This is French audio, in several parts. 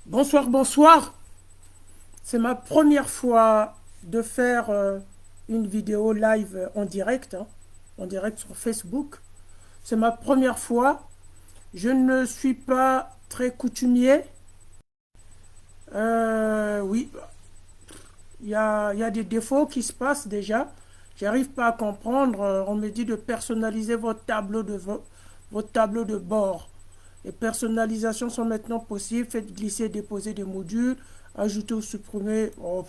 Bonsoir, bonsoir. C'est ma première fois de faire une vidéo live en direct sur Facebook. C'est ma première fois. Je ne suis pas très coutumier. Oui, il y a des défauts qui se passent déjà. J'arrive pas à comprendre. On me dit de personnaliser votre tableau de bord. Les personnalisations sont maintenant possibles. Faites glisser et déposer des modules. Ajouter ou supprimer. Oh.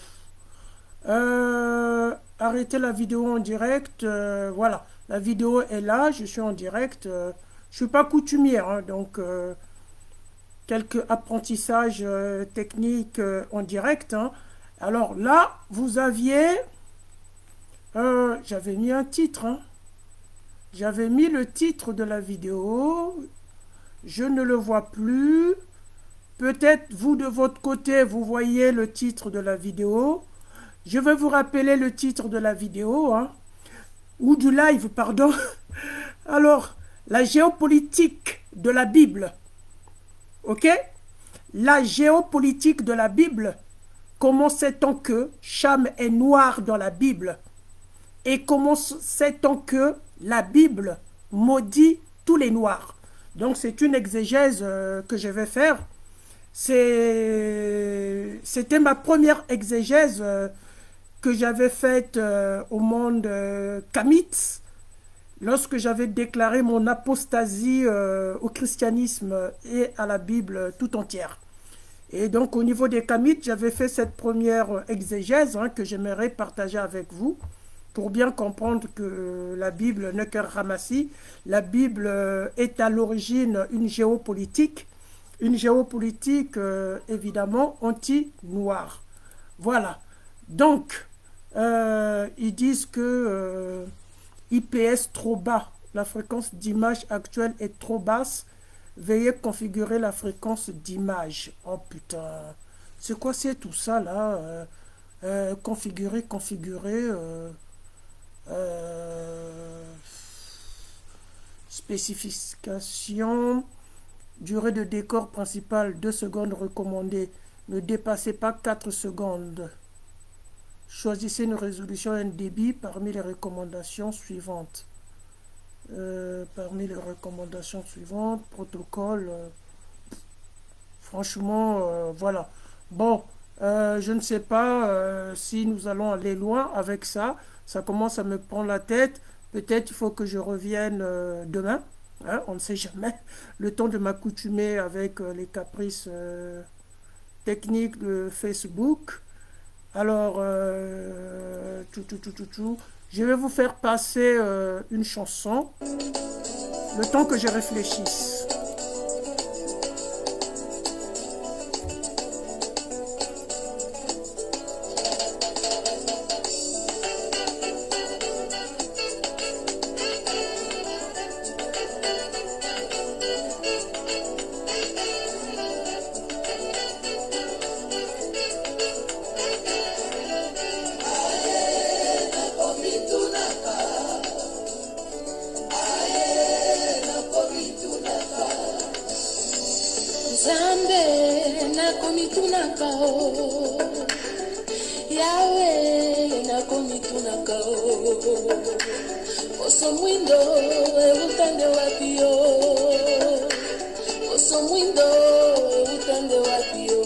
Arrêter la vidéo en direct. Voilà, la vidéo est là. Je suis en direct. Je suis pas coutumière, hein, donc quelques apprentissages techniques en direct, hein. Alors là, vous aviez... j'avais mis un titre, hein. J'avais mis le titre de la vidéo. Je ne le vois plus. Peut-être vous de votre côté, vous voyez le titre de la vidéo. Je vais vous rappeler le titre de la vidéo, hein, ou du live, pardon. Alors, la géopolitique de la Bible, ok? La géopolitique de la Bible. Comment sait-on que Cham est noir dans la Bible? Et comment sait-on que la Bible maudit tous les noirs? Donc c'est une exégèse que je vais faire. C'était ma première exégèse que j'avais faite au monde kamite lorsque j'avais déclaré mon apostasie au christianisme et à la Bible tout entière. Et donc au niveau des kamites, j'avais fait cette première exégèse, hein, que j'aimerais partager avec vous pour bien comprendre que la Bible n'est qu'un ramassis. La Bible est à l'origine une géopolitique évidemment anti-noire. Voilà. Donc, ils disent que IPS trop bas, la fréquence d'image actuelle est trop basse. Veuillez configurer la fréquence d'image. Oh putain, c'est quoi c'est tout ça là? Configurer. Euh, Spécification. Durée de décor principal 2 secondes recommandée. Ne dépassez pas 4 secondes. Choisissez une résolution et un débit parmi les recommandations suivantes. Protocole. Franchement, voilà. Bon, je ne sais pas si nous allons aller loin avec ça. Ça commence à me prendre la tête. Peut-être il faut que je revienne demain. Hein, on ne sait jamais. Le temps de m'accoutumer avec les caprices techniques de Facebook. Alors, je vais vous faire passer une chanson, le temps que je réfléchisse. Zambe nakomitunaka o Yawe nakomitunaka o Oso mwindo utande wapi o Oso mwindo utande wapi o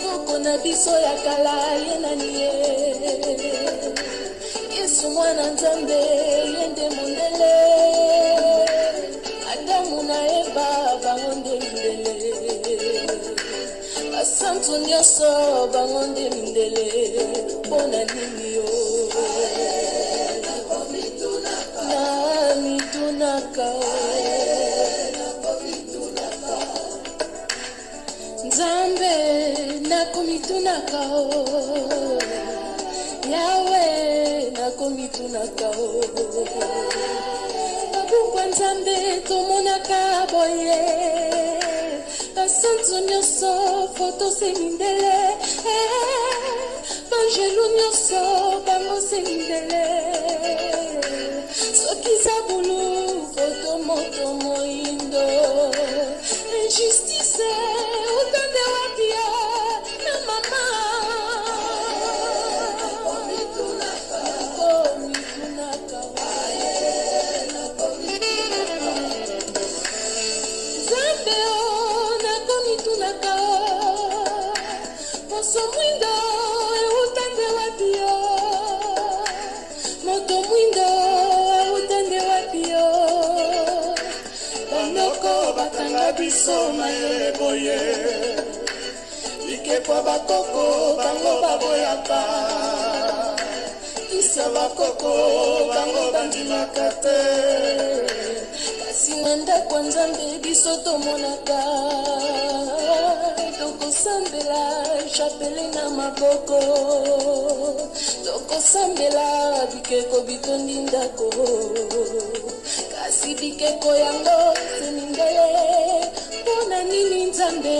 Koko na biso ya kala yena niye Yesu mwana Nzambe yende mondele Adamu na Eva bangonde mindele Basantu nyonso bangonde mindele Bona nini yo Na mitunaka Nzambe nakomitunaka Yawe nakomitunaka Kwa Nzambe tomonaka boye Basantu nyonso foto semindele Banjelu nyonso bango semindele Soki zabulu foto moto moindo Injustice biso mayele boye ikepo bakoko bango baboyaka isa bakoko bango bandimaka te kasi na ndako nzambe biso tomonaka tokosambela chapele na maboko tokosambela bikeko bitondi ndako kasi bikeko yango seninga ye mpona nini nzambe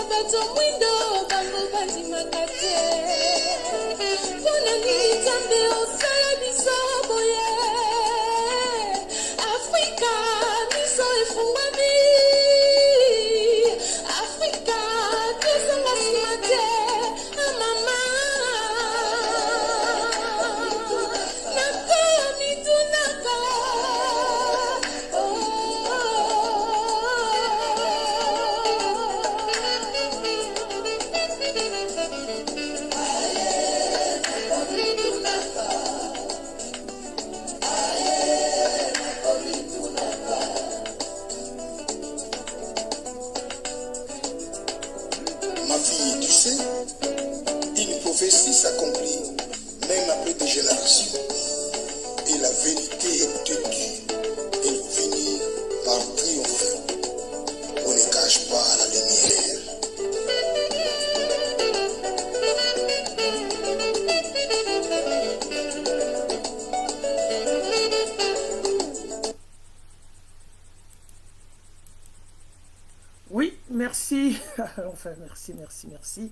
bato mwindo bango bandimaka te mpona nini nzambe osala biso boye afrika miso efungwami afrika tozonga nsima te amama nakomitunaka Ma fille, tu sais, une prophétie s'accomplit, même après des générations. Et la vérité de Dieu, elle finit par triompher. On ne cache pas la lumière. Oui, merci. Enfin, merci.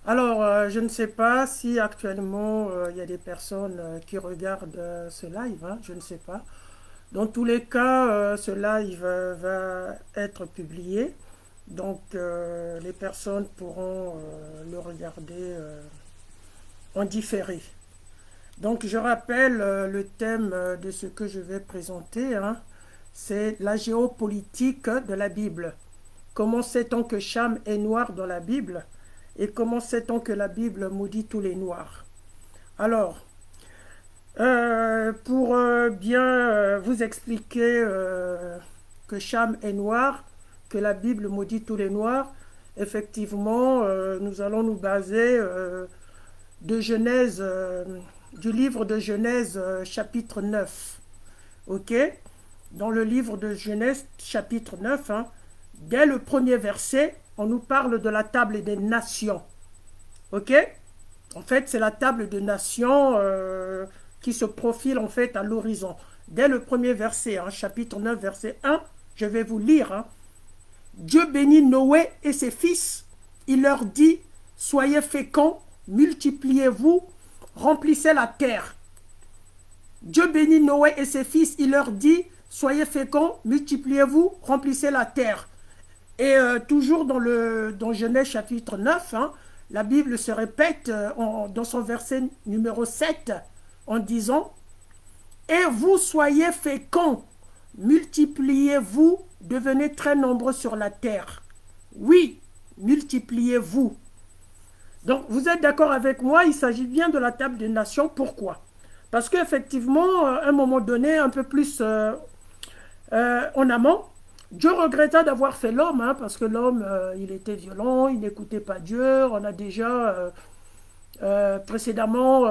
Alors, je ne sais pas si actuellement il y a des personnes qui regardent ce live, hein, je ne sais pas. Dans tous les cas, ce live va être publié. Donc, les personnes pourront le regarder en différé. Donc, je rappelle le thème de ce que je vais présenter, hein, c'est la géopolitique de la Bible. Comment sait-on que Cham est noir dans la Bible? Et comment sait-on que la Bible maudit tous les noirs? Alors, pour bien vous expliquer que Cham est noir, que la Bible maudit tous les noirs, effectivement, nous allons nous baser de Genèse, du livre de Genèse, chapitre 9. Ok? Dans le livre de Genèse, chapitre 9, hein, dès le premier verset, on nous parle de la table des nations. Ok? En fait, c'est la table des nations qui se profile en fait à l'horizon. Dès le premier verset, hein, chapitre 9, verset 1, je vais vous lire. Hein. Dieu bénit Noé et ses fils. Il leur dit, soyez féconds, multipliez-vous, remplissez la terre. Dieu bénit Noé et ses fils. Il leur dit, soyez féconds, multipliez-vous, remplissez la terre. Et toujours dans Genèse chapitre 9, hein, la Bible se répète dans son verset numéro 7 en disant « Et vous soyez féconds, multipliez-vous, devenez très nombreux sur la terre. » Oui, multipliez-vous. Donc, vous êtes d'accord avec moi, il s'agit bien de la table des nations. Pourquoi? Parce qu'effectivement, à un moment donné, un peu plus en amont, Dieu regretta d'avoir fait l'homme, hein, parce que l'homme, il était violent, il n'écoutait pas Dieu. On a déjà précédemment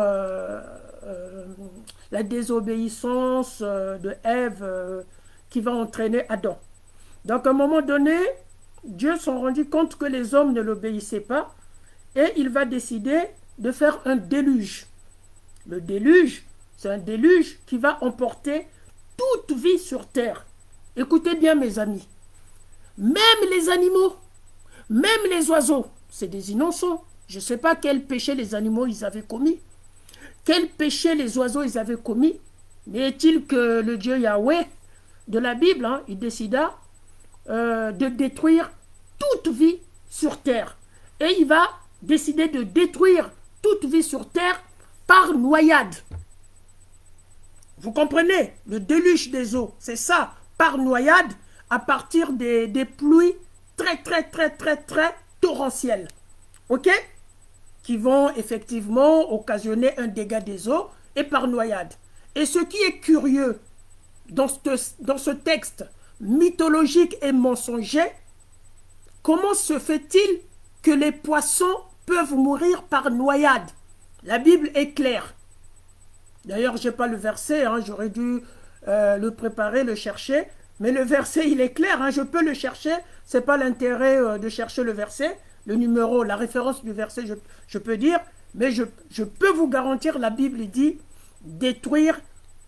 la désobéissance de Ève qui va entraîner Adam. Donc à un moment donné, Dieu s'en rendit compte que les hommes ne l'obéissaient pas et il va décider de faire un déluge. Le déluge, c'est un déluge qui va emporter toute vie sur terre. Écoutez bien mes amis, même les animaux, même les oiseaux, c'est des innocents. Je ne sais pas quel péché les animaux ils avaient commis, quel péché les oiseaux ils avaient commis, mais est-il que le Dieu Yahweh de la Bible, hein, il décida de détruire toute vie sur terre. Et il va décider de détruire toute vie sur terre par noyade. Vous comprenez? Le déluge des eaux, c'est ça, par noyade, à partir des pluies très torrentielles. Ok? Qui vont effectivement occasionner un dégât des eaux et par noyade. Et ce qui est curieux dans ce texte mythologique et mensonger, comment se fait-il que les poissons peuvent mourir par noyade? La Bible est claire. D'ailleurs, je n'ai pas le verset, hein, j'aurais dû le préparer, le chercher. Mais le verset, il est clair, hein, je peux le chercher. Ce n'est pas l'intérêt de chercher le verset. Le numéro, la référence du verset, je peux dire. Mais je peux vous garantir, la Bible dit détruire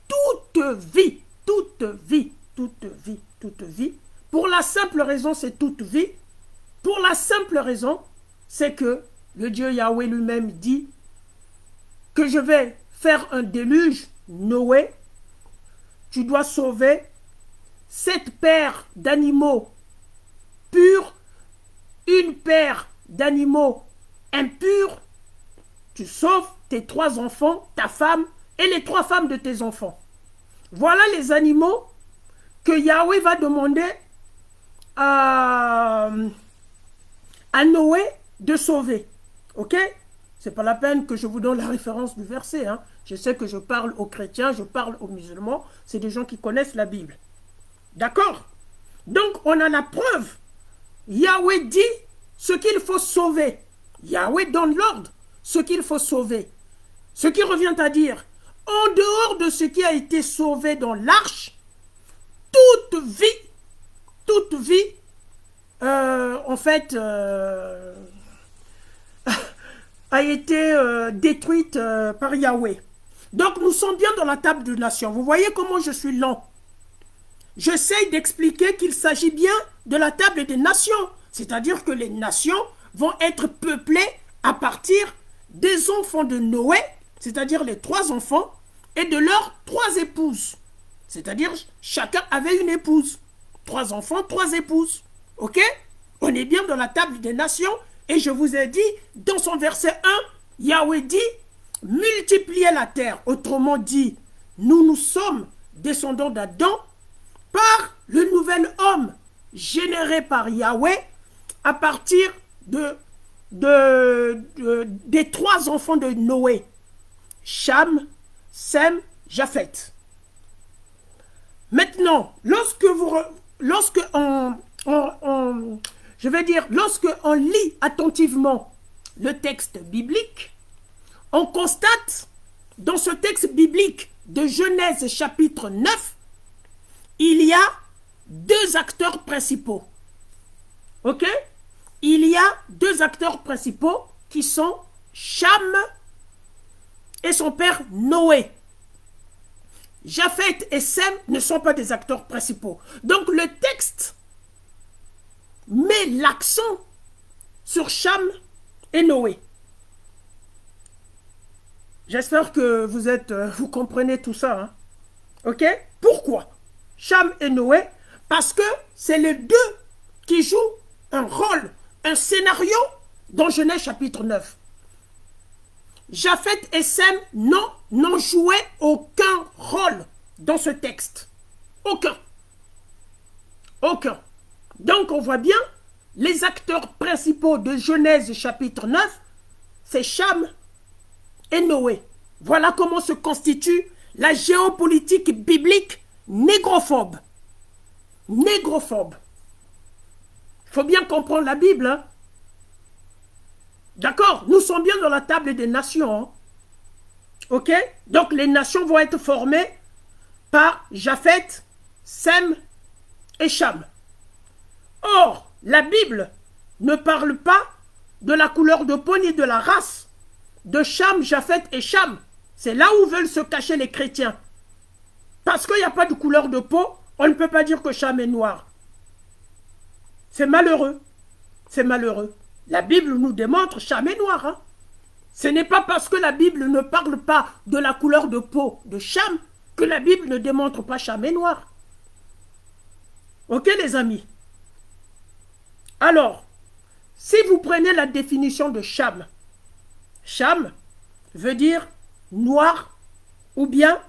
toute vie. Toute vie, toute vie, toute vie. Pour la simple raison, c'est toute vie. Pour la simple raison, c'est que le Dieu Yahweh lui-même dit que je vais faire un déluge, Noé, tu dois sauver 7 paires d'animaux purs, une paire d'animaux impurs, tu sauves tes 3 enfants, ta femme et les 3 femmes de tes enfants. Voilà les animaux que Yahweh va demander à Noé de sauver. Ok? C'est pas la peine que je vous donne la référence du verset. Hein. Je sais que je parle aux chrétiens, je parle aux musulmans. C'est des gens qui connaissent la Bible. D'accord? Donc, on a la preuve. Yahweh dit ce qu'il faut sauver. Yahweh donne l'ordre, ce qu'il faut sauver. Ce qui revient à dire, en dehors de ce qui a été sauvé dans l'arche, toute vie, en fait, a été détruite par Yahweh. Donc nous sommes bien dans la table des nations. Vous voyez comment je suis lent. J'essaye d'expliquer qu'il s'agit bien de la table des nations. C'est-à-dire que les nations vont être peuplées à partir des enfants de Noé, c'est-à-dire les 3 enfants, et de leurs 3 épouses. C'est-à-dire chacun avait une épouse. 3 enfants, 3 épouses. Ok? On est bien dans la table des nations. Et je vous ai dit, dans son verset 1, Yahweh dit, multipliez la terre. Autrement dit, nous sommes descendants d'Adam par le nouvel homme généré par Yahweh à partir des 3 enfants de Noé. Cham, Sem, Japheth. Maintenant, lorsque on lit attentivement le texte biblique, on constate dans ce texte biblique de Genèse chapitre 9, il y a 2 acteurs principaux. Ok? Il y a 2 acteurs principaux qui sont Cham et son père Noé. Japheth et Sem ne sont pas des acteurs principaux. Donc le texte met l'accent sur Cham et Noé. J'espère que vous comprenez tout ça. Hein? Ok? Pourquoi? Cham et Noé, parce que c'est les 2 qui jouent un rôle, un scénario dans Genèse chapitre 9. Japheth et Sem n'ont joué aucun rôle dans ce texte. Aucun. Aucun. Donc on voit bien, les acteurs principaux de Genèse chapitre 9, c'est Cham et Noé. Voilà comment se constitue la géopolitique biblique négrophobe. Négrophobe. Il faut bien comprendre la Bible. Hein? D'accord? Nous sommes bien dans la table des nations. Hein? Ok? Donc les nations vont être formées par Japheth, Sem et Cham. Or, la Bible ne parle pas de la couleur de peau ni de la race de Cham, Japheth et Cham. C'est là où veulent se cacher les chrétiens. Parce qu'il n'y a pas de couleur de peau, on ne peut pas dire que Cham est noir. C'est malheureux. C'est malheureux. La Bible nous démontre Cham est noir. Hein? Ce n'est pas parce que la Bible ne parle pas de la couleur de peau de Cham que la Bible ne démontre pas Cham est noir. Ok les amis? Alors, si vous prenez la définition de Cham, Cham veut dire noire ou bien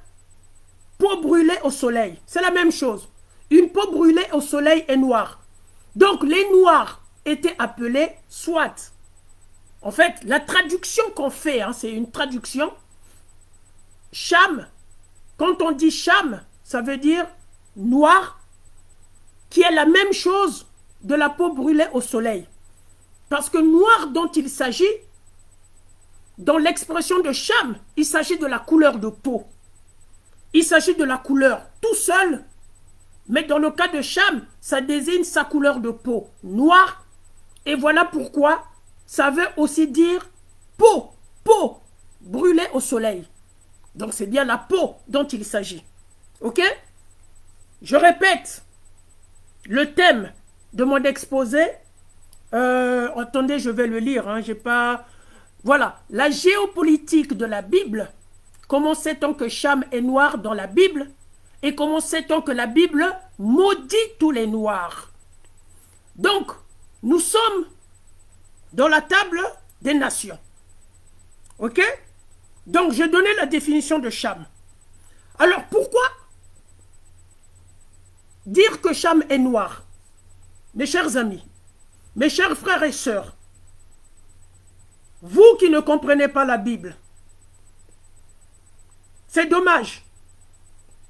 peau brûlée au soleil. C'est la même chose. Une peau brûlée au soleil est noire. Donc les noirs étaient appelés soit. En fait, la traduction qu'on fait, hein, c'est une traduction. Cham, quand on dit cham, ça veut dire noir, qui est la même chose de la peau brûlée au soleil. Parce que noir dont il s'agit, dans l'expression de cham, il s'agit de la couleur de peau. Il s'agit de la couleur tout seul, mais dans le cas de cham, ça désigne sa couleur de peau, noire. Et voilà pourquoi ça veut aussi dire peau, peau brûlée au soleil. Donc c'est bien la peau dont il s'agit. Ok? Je répète le thème de mon exposé. Attendez, je vais le lire. Hein, j'ai pas... Voilà. La géopolitique de la Bible. Comment sait-on que Cham est noir dans la Bible? Et comment sait-on que la Bible maudit tous les noirs? Donc, nous sommes dans la table des nations. Ok? Donc, j'ai donné la définition de Cham. Alors, pourquoi dire que Cham est noir? Mes chers amis, mes chers frères et sœurs, vous qui ne comprenez pas la Bible, c'est dommage.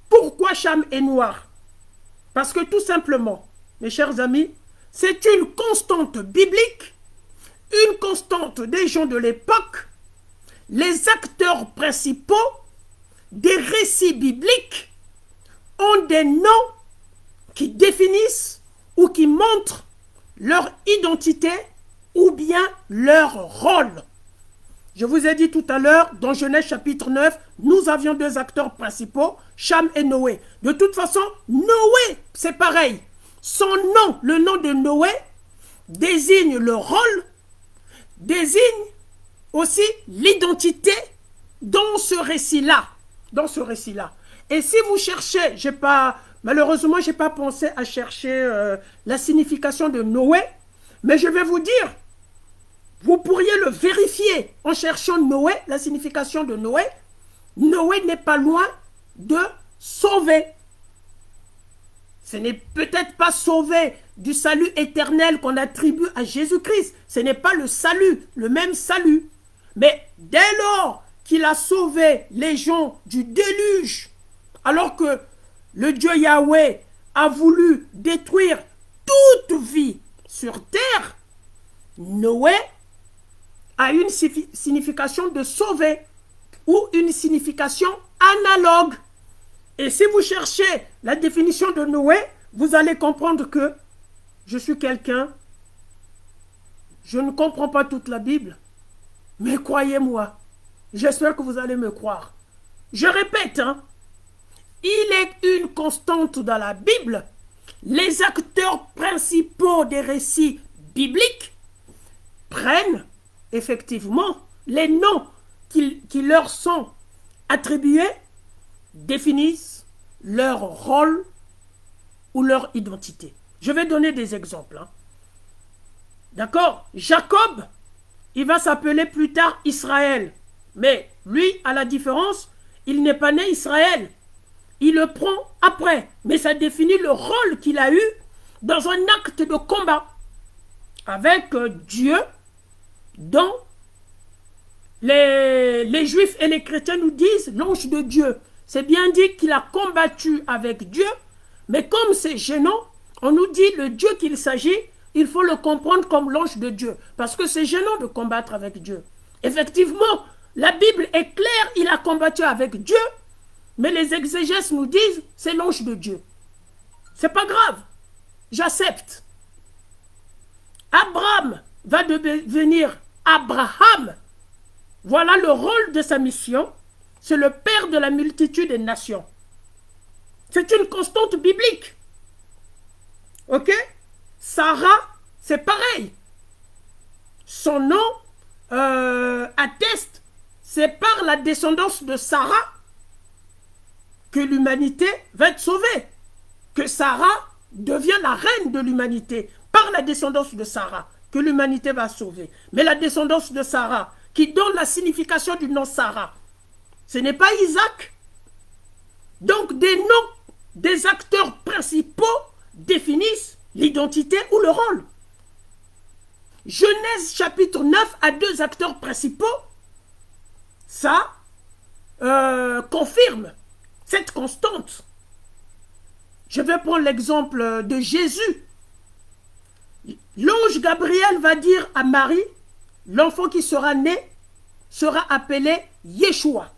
Pourquoi Cham est noir? Parce que tout simplement, mes chers amis, c'est une constante biblique, une constante des gens de l'époque. Les acteurs principaux des récits bibliques ont des noms qui définissent ou qui montrent leur identité ou bien leur rôle. Je vous ai dit tout à l'heure, dans Genèse chapitre 9, nous avions deux acteurs principaux, Cham et Noé. De toute façon, Noé, c'est pareil. Son nom, le nom de Noé, désigne le rôle, désigne aussi l'identité dans ce récit-là. Dans ce récit-là. Et si vous cherchez, malheureusement, je n'ai pas pensé à chercher la signification de Noé, mais je vais vous dire, vous pourriez le vérifier en cherchant Noé, la signification de Noé. Noé n'est pas loin de sauver. Ce n'est peut-être pas sauver du salut éternel qu'on attribue à Jésus-Christ. Ce n'est pas le salut, le même salut. Mais dès lors qu'il a sauvé les gens du déluge, alors que le Dieu Yahweh a voulu détruire toute vie sur terre, Noé a une signification de sauver ou une signification analogue. Et si vous cherchez la définition de Noé, vous allez comprendre que je suis quelqu'un, je ne comprends pas toute la Bible, mais croyez-moi, j'espère que vous allez me croire. Je répète, hein, il est une constante dans la Bible. Les acteurs principaux des récits bibliques prennent effectivement les noms qui leur sont attribués, définissent leur rôle ou leur identité. Je vais donner des exemples. Hein. D'accord? Jacob, il va s'appeler plus tard Israël. Mais lui, à la différence, il n'est pas né Israël. Il le prend après. Mais ça définit le rôle qu'il a eu dans un acte de combat avec Dieu, dont les Juifs et les chrétiens nous disent l'ange de Dieu. C'est bien dit qu'il a combattu avec Dieu, mais comme c'est gênant, on nous dit le Dieu qu'il s'agit, il faut le comprendre comme l'ange de Dieu, parce que c'est gênant de combattre avec Dieu. Effectivement, la Bible est claire, il a combattu avec Dieu, mais les exégèses nous disent c'est l'ange de Dieu. C'est pas grave, j'accepte. Abraham va devenir Abraham. Voilà le rôle de sa mission. C'est le père de la multitude des nations. C'est une constante biblique. Ok? Sarah, c'est pareil. Son nom atteste, c'est par la descendance de Sarah que l'humanité va être sauvée. Que Sarah devient la reine de l'humanité. Par la descendance de Sarah que l'humanité va sauver. Mais la descendance de Sarah, qui donne la signification du nom Sarah, Ce n'est pas Isaac. Donc des noms des acteurs principaux définissent l'identité ou le rôle. Genèse chapitre 9 a deux acteurs principaux. Ça confirme cette constante. Je vais prendre l'exemple de Jésus. L'ange Gabriel va dire à Marie, l'enfant qui sera né sera appelé Yeshua.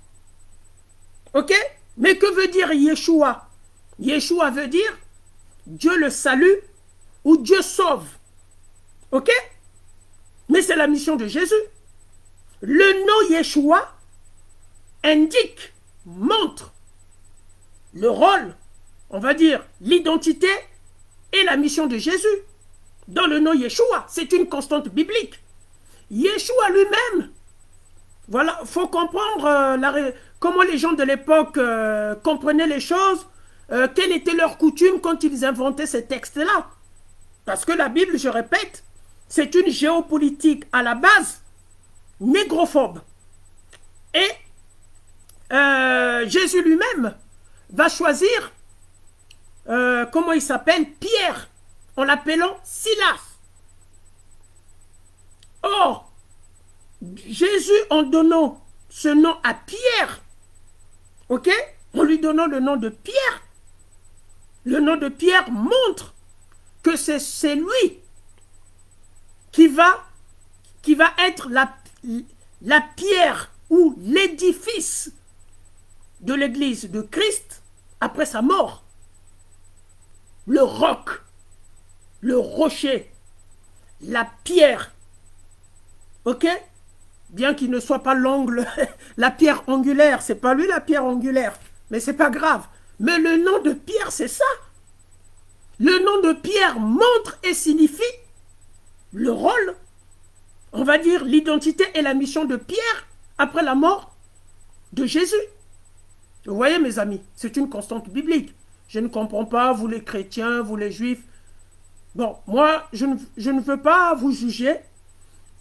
Ok? Mais que veut dire Yeshua? Yeshua veut dire Dieu le salue ou Dieu sauve. Ok? Mais c'est la mission de Jésus. Le nom Yeshua indique, montre le rôle, on va dire l'identité et la mission de Jésus. Dans le nom Yeshua, c'est une constante biblique. Yeshua lui-même, voilà, il faut comprendre comment les gens de l'époque comprenaient les choses, quelle était leur coutume quand ils inventaient ces textes-là. Parce que la Bible, je répète, c'est une géopolitique à la base négrophobe. Et Jésus lui-même va choisir, comment il s'appelle, Pierre, en l'appelant Silas. Or, Jésus, en donnant ce nom à Pierre, ok, en lui donnant le nom de Pierre, le nom de Pierre montre que c'est lui qui va être la pierre ou l'édifice de l'église de Christ après sa mort. Le roc, le rocher, la pierre, ok? Bien qu'il ne soit pas l'angle, la pierre angulaire, c'est pas lui la pierre angulaire, mais c'est pas grave. Mais le nom de Pierre, c'est ça. Le nom de Pierre montre et signifie le rôle, on va dire l'identité et la mission de Pierre après la mort de Jésus. Vous voyez mes amis, c'est une constante biblique. Je ne comprends pas, vous les chrétiens, vous les juifs. Bon, moi, je ne veux pas vous juger.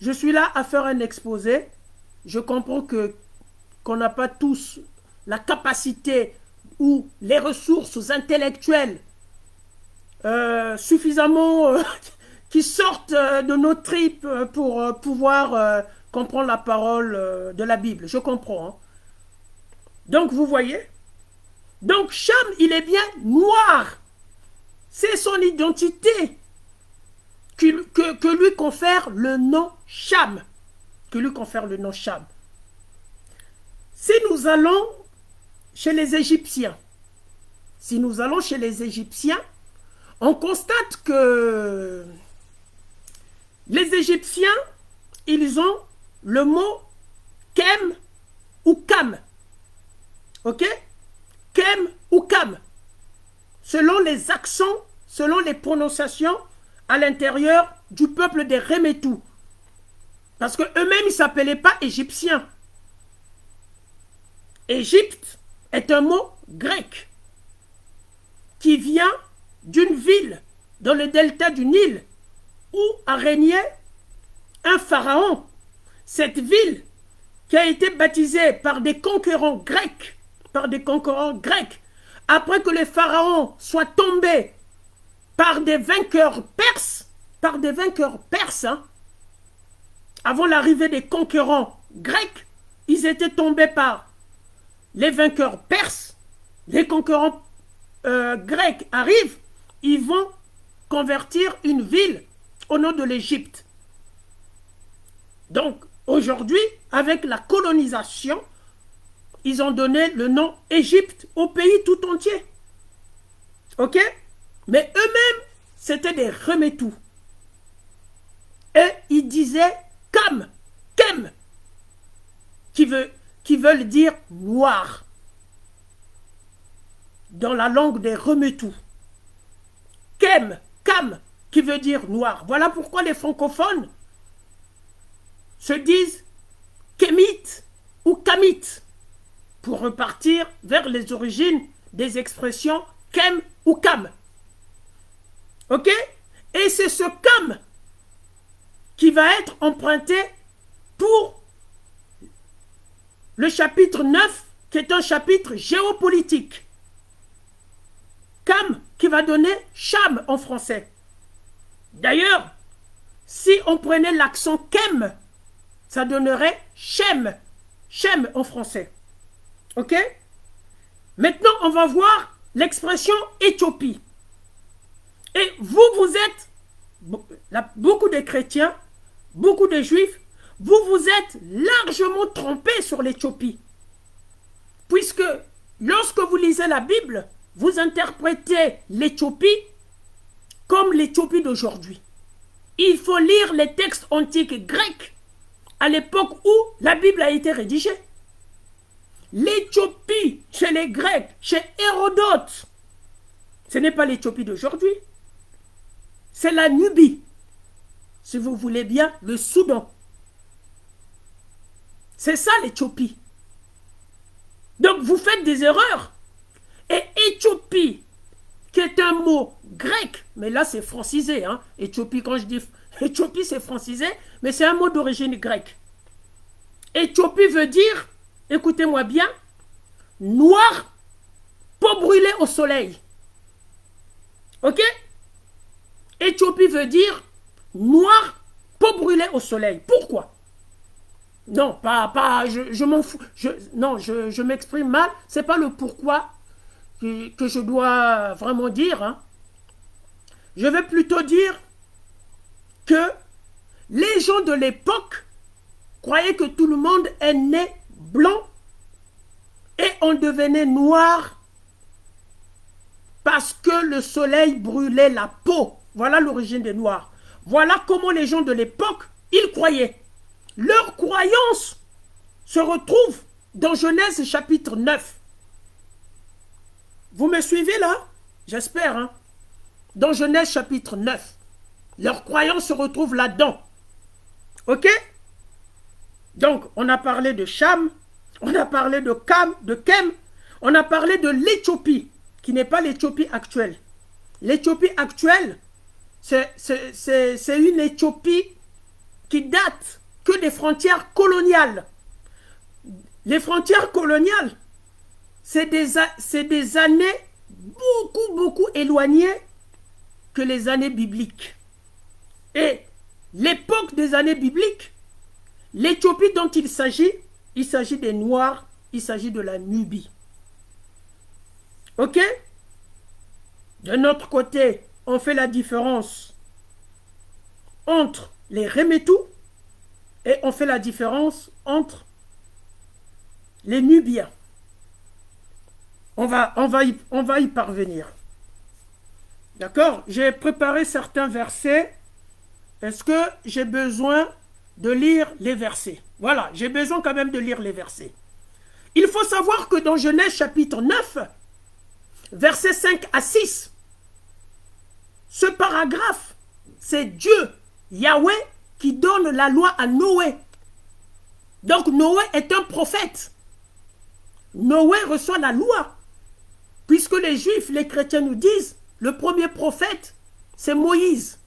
Je suis là à faire un exposé. Je comprends qu'on n'a pas tous la capacité ou les ressources intellectuelles suffisamment qui sortent de nos tripes pour pouvoir comprendre la parole de la Bible. Je comprends. Hein. Donc, vous voyez. Donc, Cham, il est bien noir. C'est son identité que lui confère le nom Cham. Que lui confère le nom Cham. Si nous allons chez les Égyptiens, on constate que les Égyptiens, ils ont le mot Kem ou Kam. Ok? Kem ou Kam. Selon les accents, selon les prononciations à l'intérieur du peuple des Remétou. Parce qu'eux-mêmes, ils ne s'appelaient pas Égyptiens. Égypte est un mot grec qui vient d'une ville dans le delta du Nil où a régné un pharaon. Cette ville qui a été baptisée par des conquérants grecs, après que les pharaons soient tombés par des vainqueurs perses, hein, avant l'arrivée des conquérants grecs, ils étaient tombés par les vainqueurs perses, les conquérants grecs arrivent, ils vont convertir une ville au nom de l'Égypte. Donc, aujourd'hui, avec la colonisation, ils ont donné le nom Égypte au pays tout entier. Ok? Mais eux-mêmes, c'était des Remétou. Et ils disaient Kam, Kem, qui veulent dire noir. Dans la langue des Remétou. Kem, Kam, qui veut dire noir. Voilà pourquoi les francophones se disent Kémite ou Kamite, pour repartir vers les origines des expressions Kem ou Kam. Ok? Et c'est ce Kam qui va être emprunté pour le chapitre 9 qui est un chapitre géopolitique. Cam, qui va donner Cham en français. D'ailleurs, si on prenait l'accent Kem, ça donnerait Shem. Shem en français. Ok? Maintenant, on va voir l'expression Éthiopie. Et vous êtes, beaucoup de chrétiens, beaucoup de juifs, vous êtes largement trompés sur l'Éthiopie. Puisque lorsque vous lisez la Bible, vous interprétez l'Éthiopie comme l'Éthiopie d'aujourd'hui. Il faut lire les textes antiques grecs à l'époque où la Bible a été rédigée. L'Éthiopie, chez les Grecs, chez Hérodote, ce n'est pas l'Éthiopie d'aujourd'hui. C'est la Nubie. Si vous voulez bien, le Soudan. C'est ça l'Éthiopie. Donc vous faites des erreurs. Et Éthiopie, qui est un mot grec, mais là c'est francisé. Hein. Éthiopie, quand je dis Éthiopie, c'est francisé, mais c'est un mot d'origine grecque. Éthiopie veut dire, écoutez-moi bien, noir, peau brûlée au soleil. Ok? Éthiopie veut dire noir, peau brûlée au soleil. Pourquoi? Non, je m'en fous. Je m'exprime mal. C'est pas le pourquoi que je dois vraiment dire. Hein. Je vais plutôt dire que les gens de l'époque croyaient que tout le monde est né blanc et on devenait noir parce que le soleil brûlait la peau. Voilà l'origine des Noirs. Voilà comment les gens de l'époque, ils croyaient. Leur croyance se retrouve dans Genèse chapitre 9. Vous me suivez là? J'espère. Hein? Dans Genèse chapitre 9. Leur croyance se retrouve là-dedans. Ok? Donc, on a parlé de Cham, on a parlé de Kem, on a parlé de l'Éthiopie, qui n'est pas l'Éthiopie actuelle. L'Éthiopie actuelle, c'est une Éthiopie qui date que des frontières coloniales. Les frontières coloniales, c'est des années beaucoup éloignées que les années bibliques. Et l'époque des années bibliques, l'Éthiopie dont il s'agit des Noirs, il s'agit de la Nubie. Ok? De notre côté, on fait la différence entre les Remétou et on fait la différence entre les Nubiens. On va y parvenir. D'accord? J'ai préparé certains versets. Est-ce que j'ai besoin de lire les versets? Voilà, j'ai besoin quand même de lire les versets. Il faut savoir que dans Genèse chapitre 9, versets 5 à 6, ce paragraphe, c'est Dieu, Yahweh, qui donne la loi à Noé. Donc Noé est un prophète. Noé reçoit la loi. Puisque les Juifs, les chrétiens nous disent, le premier prophète, c'est Moïse.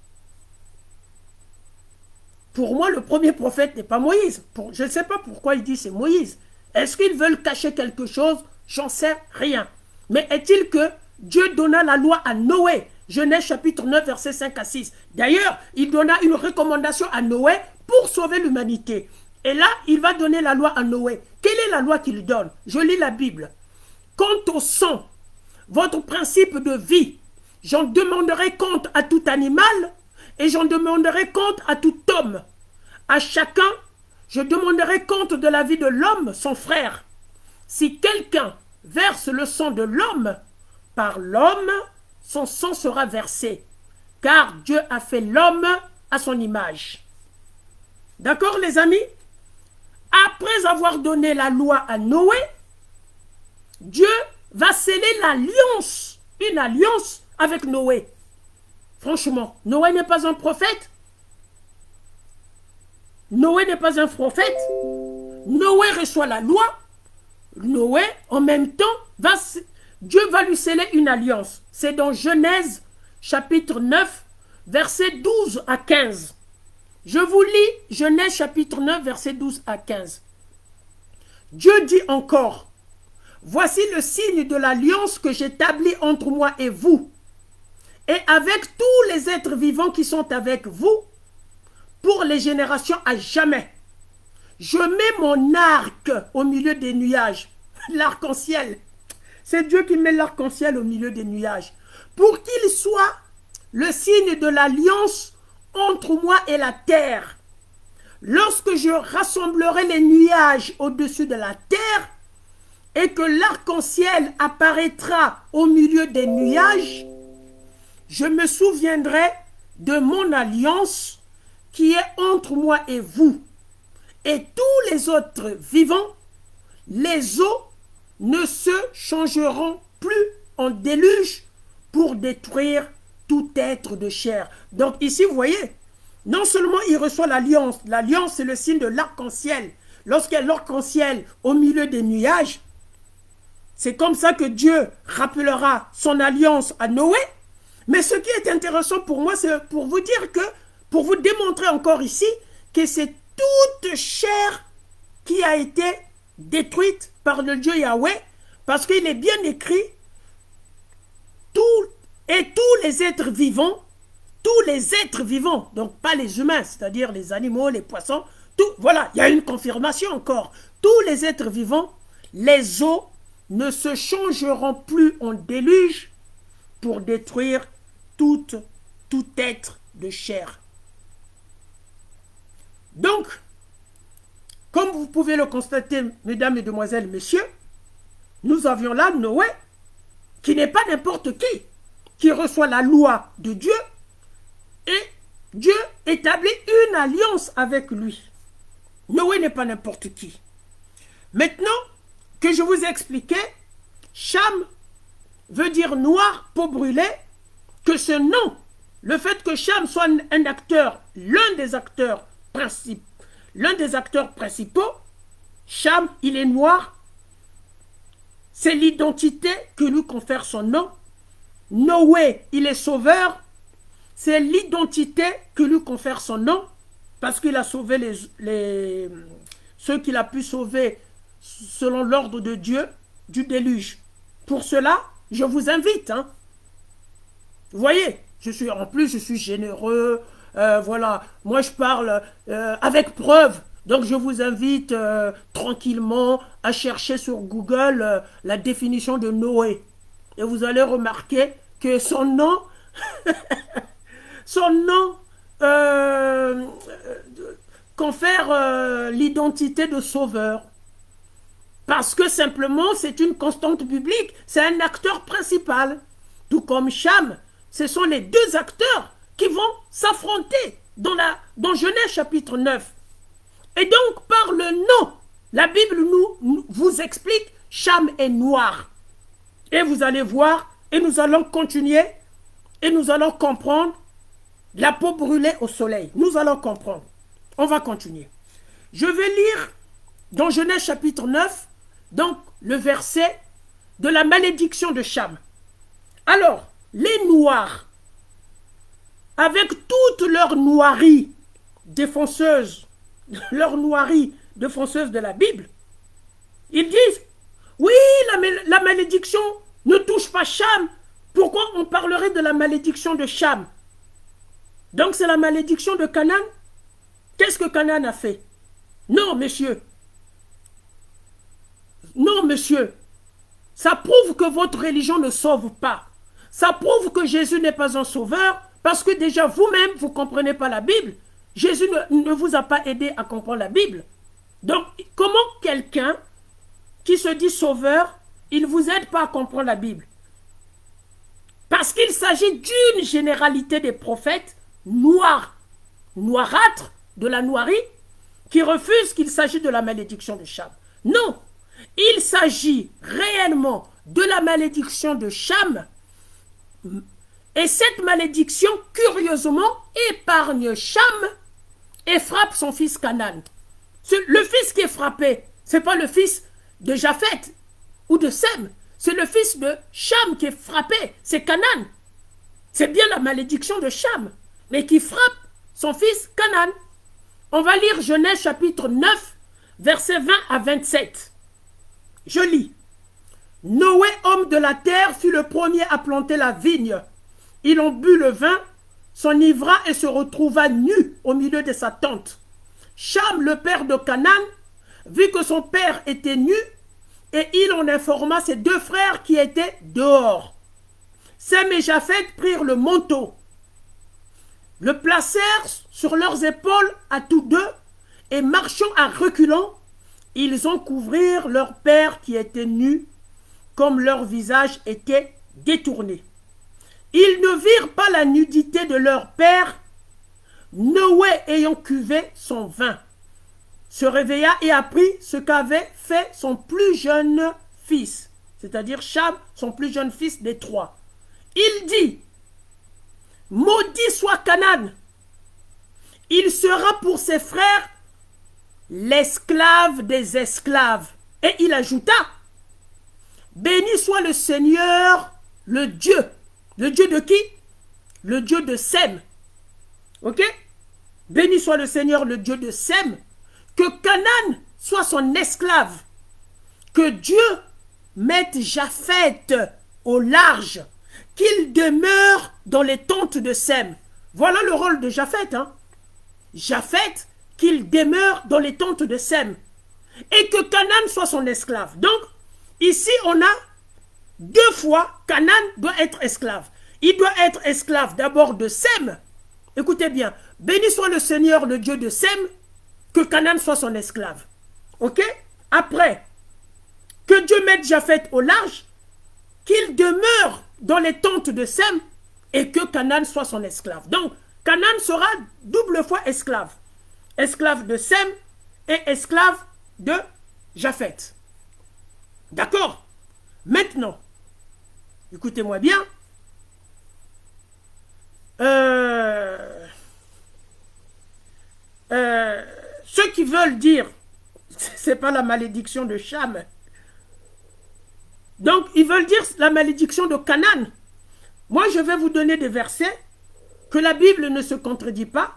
Pour moi, le premier prophète n'est pas Moïse. Je ne sais pas pourquoi il dit c'est Moïse. Est-ce qu'ils veulent cacher quelque chose? J'en sais rien. Mais est-il que Dieu donna la loi à Noé? Genèse chapitre 9, versets 5 à 6. D'ailleurs, il donna une recommandation à Noé pour sauver l'humanité. Et là, il va donner la loi à Noé. Quelle est la loi qu'il donne? Je lis la Bible. Quant au sang, votre principe de vie, j'en demanderai compte à tout animal et j'en demanderai compte à tout homme. À chacun, je demanderai compte de la vie de l'homme, son frère. Si quelqu'un verse le sang de l'homme, par l'homme, son sang sera versé, car Dieu a fait l'homme à son image. D'accord, les amis? Après avoir donné la loi à Noé, Dieu va sceller l'alliance, une alliance avec Noé. Franchement, Noé n'est pas un prophète. Noé n'est pas un prophète. Noé reçoit la loi. Noé, en même temps, Dieu va lui sceller une alliance. C'est dans Genèse, chapitre 9, versets 12 à 15. Je vous lis Genèse, chapitre 9, versets 12 à 15. Dieu dit encore, voici le signe de l'alliance que j'établis entre moi et vous, et avec tous les êtres vivants qui sont avec vous, pour les générations à jamais. Je mets mon arc au milieu des nuages, l'arc-en-ciel. C'est Dieu qui met l'arc-en-ciel au milieu des nuages, pour qu'il soit le signe de l'alliance entre moi et la terre. Lorsque je rassemblerai les nuages au-dessus de la terre et que l'arc-en-ciel apparaîtra au milieu des nuages, je me souviendrai de mon alliance qui est entre moi et vous. Et tous les autres vivants, les eaux ne se changeront plus en déluge pour détruire tout être de chair. Donc ici, vous voyez, non seulement il reçoit l'alliance, l'alliance c'est le signe de l'arc-en-ciel. Lorsqu'il y a l'arc-en-ciel au milieu des nuages, c'est comme ça que Dieu rappellera son alliance à Noé. Mais ce qui est intéressant pour moi, c'est pour vous dire que, pour vous démontrer encore ici, que c'est toute chair qui a été détruite par le Dieu Yahweh, parce qu'il est bien écrit, tous les êtres vivants, donc pas les humains, c'est-à-dire les animaux, les poissons, tout, voilà, il y a une confirmation encore. Tous les êtres vivants, les eaux ne se changeront plus en déluge pour détruire tout être de chair. Donc, comme vous pouvez le constater, mesdames, mesdemoiselles, messieurs, nous avions là Noé, qui n'est pas n'importe qui reçoit la loi de Dieu, et Dieu établit une alliance avec lui. Noé n'est pas n'importe qui. Maintenant que je vous ai expliqué, Cham veut dire noir, peau brûlée, que ce nom, le fait que Cham soit un acteur, l'un des acteurs principaux, Cham, il est noir, c'est l'identité que lui confère son nom. Noé, il est sauveur, c'est l'identité que lui confère son nom, parce qu'il a sauvé ceux qu'il a pu sauver selon l'ordre de Dieu du déluge. Pour cela, je vous invite, hein. Vous voyez, en plus je suis généreux, voilà, moi je parle avec preuve. Donc je vous invite tranquillement à chercher sur Google la définition de Noé. Et vous allez remarquer que son nom, confère l'identité de sauveur. Parce que simplement c'est une constante biblique, c'est un acteur principal. Tout comme Cham, ce sont les deux acteurs qui vont s'affronter dans Genèse chapitre 9. Et donc, par le nom, la Bible vous explique, Cham est noir. Et vous allez voir, et nous allons continuer, et nous allons comprendre la peau brûlée au soleil. Nous allons comprendre. On va continuer. Je vais lire dans Genèse chapitre 9, donc le verset de la malédiction de Cham. Alors, les noirs, avec toute leur noirie défonceuse, de la Bible, ils disent, oui, la malédiction ne touche pas Cham. Pourquoi on parlerait de la malédiction de Cham? Donc c'est la malédiction de Canaan. Qu'est-ce que Canaan a fait? Non, monsieur. Non, monsieur. Ça prouve que votre religion ne sauve pas. Ça prouve que Jésus n'est pas un sauveur, parce que déjà vous-même, vous ne comprenez pas la Bible. Jésus ne vous a pas aidé à comprendre la Bible. Donc, comment quelqu'un qui se dit sauveur, il ne vous aide pas à comprendre la Bible? Parce qu'il s'agit d'une généralité des prophètes noirs, noirâtres, de la noirie, qui refusent qu'il s'agit de la malédiction de Cham. Non, il s'agit réellement de la malédiction de Cham. Et cette malédiction, curieusement, épargne Cham et frappe son fils Canaan. Le fils qui est frappé, ce n'est pas le fils de Japheth ou de Sem, c'est le fils de Cham qui est frappé, c'est Canaan. C'est bien la malédiction de Cham, mais qui frappe son fils Canaan. On va lire Genèse chapitre 9, versets 20 à 27. Je lis. Noé, homme de la terre, fut le premier à planter la vigne. Il en but le vin, s'enivra et se retrouva nu au milieu de sa tente. Cham, le père de Canaan, vit que son père était nu, et il en informa ses deux frères qui étaient dehors. Sem et Japheth prirent le manteau, le placèrent sur leurs épaules à tous deux, et marchant à reculons, ils en couvrirent leur père qui était nu, comme leur visage était détourné. Ils ne virent pas la nudité de leur père. Noé, ayant cuvé son vin, se réveilla et apprit ce qu'avait fait son plus jeune fils, c'est-à-dire Cham, son plus jeune fils des trois. Il dit, « Maudit soit Canaan, il sera pour ses frères l'esclave des esclaves. » Et il ajouta, « Béni soit le Seigneur, le Dieu. » Le Dieu de qui? Le Dieu de Sem. Ok? Béni soit le Seigneur, le Dieu de Sem. Que Canaan soit son esclave. Que Dieu mette Japheth au large. Qu'il demeure dans les tentes de Sem. Voilà le rôle de Japheth. Hein? Japheth, qu'il demeure dans les tentes de Sem. Et que Canaan soit son esclave. Donc, ici, on a deux fois, Canaan doit être esclave. Il doit être esclave d'abord de Sem. Écoutez bien. Béni soit le Seigneur, le Dieu de Sem, que Canaan soit son esclave. Ok? Après, que Dieu mette Japheth au large, qu'il demeure dans les tentes de Sem, et que Canaan soit son esclave. Donc, Canaan sera double fois esclave. Esclave de Sem et esclave de Japheth. D'accord? Maintenant, écoutez-moi bien. Ceux qui veulent dire, c'est pas la malédiction de Cham. Donc, ils veulent dire la malédiction de Canaan. Moi, je vais vous donner des versets que la Bible ne se contredit pas.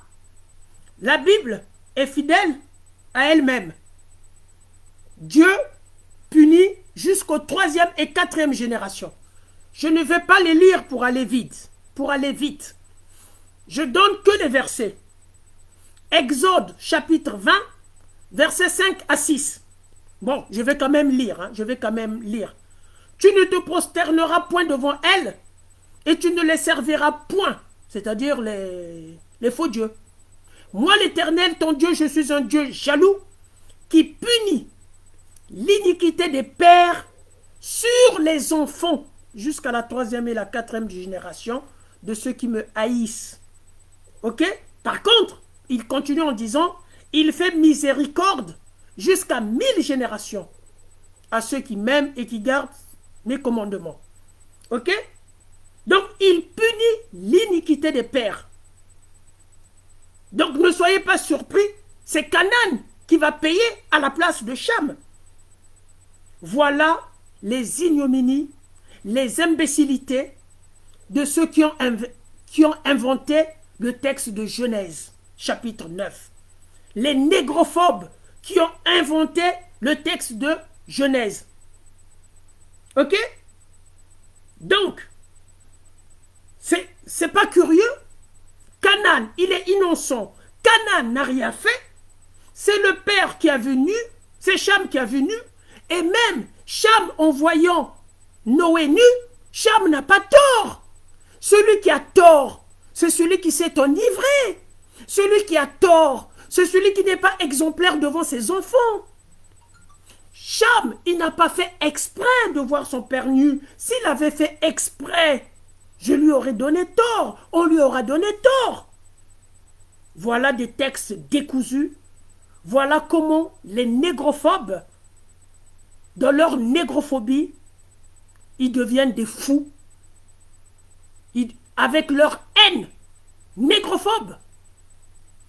La Bible est fidèle à elle-même. Dieu punit jusqu'aux 3e et 4e générations. Je ne vais pas les lire pour aller vite. Je donne que les versets. Exode chapitre 20, versets 5 à 6. Bon, je vais quand même lire. Tu ne te prosterneras point devant elles et tu ne les serviras point, c'est-à-dire les faux dieux. Moi, l'Éternel, ton Dieu, je suis un Dieu jaloux qui punit l'iniquité des pères sur les enfants jusqu'à la 3e et la 4e génération de ceux qui me haïssent. Ok? Par contre, il continue en disant, il fait miséricorde jusqu'à 1000 générations à ceux qui m'aiment et qui gardent mes commandements. Ok? Donc, il punit l'iniquité des pères. Donc, ne soyez pas surpris, c'est Canaan qui va payer à la place de Cham. Voilà les ignominies, les imbécilités de ceux qui ont inventé le texte de Genèse, chapitre 9. Les négrophobes qui ont inventé le texte de Genèse. Ok? Donc, c'est pas curieux. Canaan, il est innocent. Canaan n'a rien fait. C'est le père qui a vu nu. C'est Cham qui a vu nu. Et même Cham, en voyant Noé nu, Cham n'a pas tort. Celui qui a tort, c'est celui qui s'est enivré. Celui qui a tort, c'est celui qui n'est pas exemplaire devant ses enfants. Cham, il n'a pas fait exprès de voir son père nu. S'il avait fait exprès, je lui aurais donné tort. On lui aura donné tort. Voilà des textes décousus. Voilà comment les négrophobes, dans leur négrophobie, ils deviennent des fous. Avec leur haine négrophobe,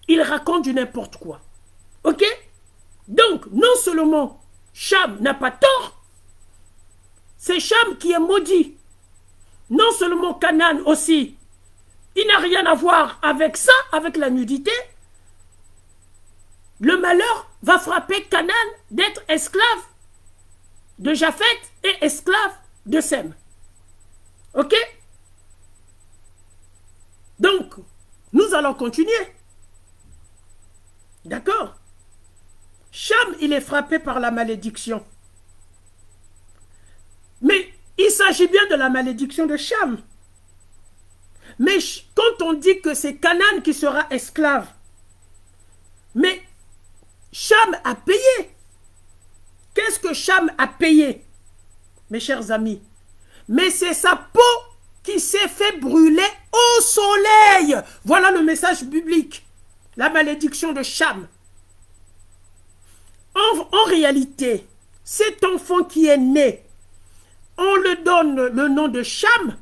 ils racontent du n'importe quoi. Ok? Donc, non seulement Cham n'a pas tort, c'est Cham qui est maudit. Non seulement Canaan aussi, il n'a rien à voir avec ça, avec la nudité. Le malheur va frapper Canaan d'être esclave de Japheth et esclave de Sem. Ok? Donc, nous allons continuer. D'accord? Cham, il est frappé par la malédiction. Mais il s'agit bien de la malédiction de Cham. Mais quand on dit que c'est Canaan qui sera esclave, mais Cham a payé. Qu'est-ce que Cham a payé, mes chers amis? Mais c'est sa peau qui s'est fait brûler au soleil. Voilà le message biblique. La malédiction de Cham. En réalité, cet enfant qui est né, on le donne le nom de Cham,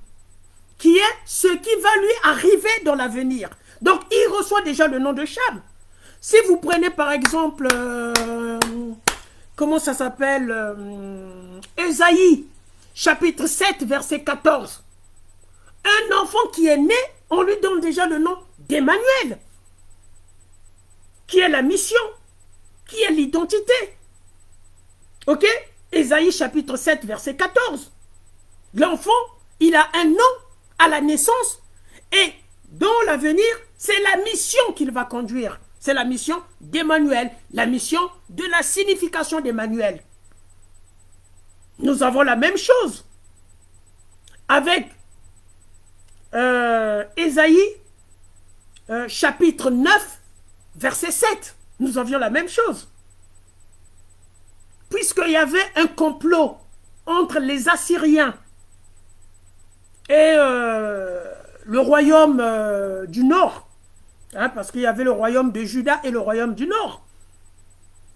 qui est ce qui va lui arriver dans l'avenir. Donc, il reçoit déjà le nom de Cham. Si vous prenez par exemple, comment ça s'appelle, Ésaïe, chapitre 7, verset 14. Un enfant qui est né, on lui donne déjà le nom d'Emmanuel, qui est la mission, qui est l'identité. Ok? Ésaïe chapitre 7, verset 14. L'enfant, il a un nom à la naissance et dans l'avenir, c'est la mission qu'il va conduire. C'est la mission d'Emmanuel, la mission de la signification d'Emmanuel. Nous avons la même chose avec Ésaïe chapitre 9, verset 7. Nous avions la même chose. Puisqu'il y avait un complot entre les Assyriens et le royaume du Nord, hein, parce qu'il y avait le royaume de Juda et le royaume du Nord.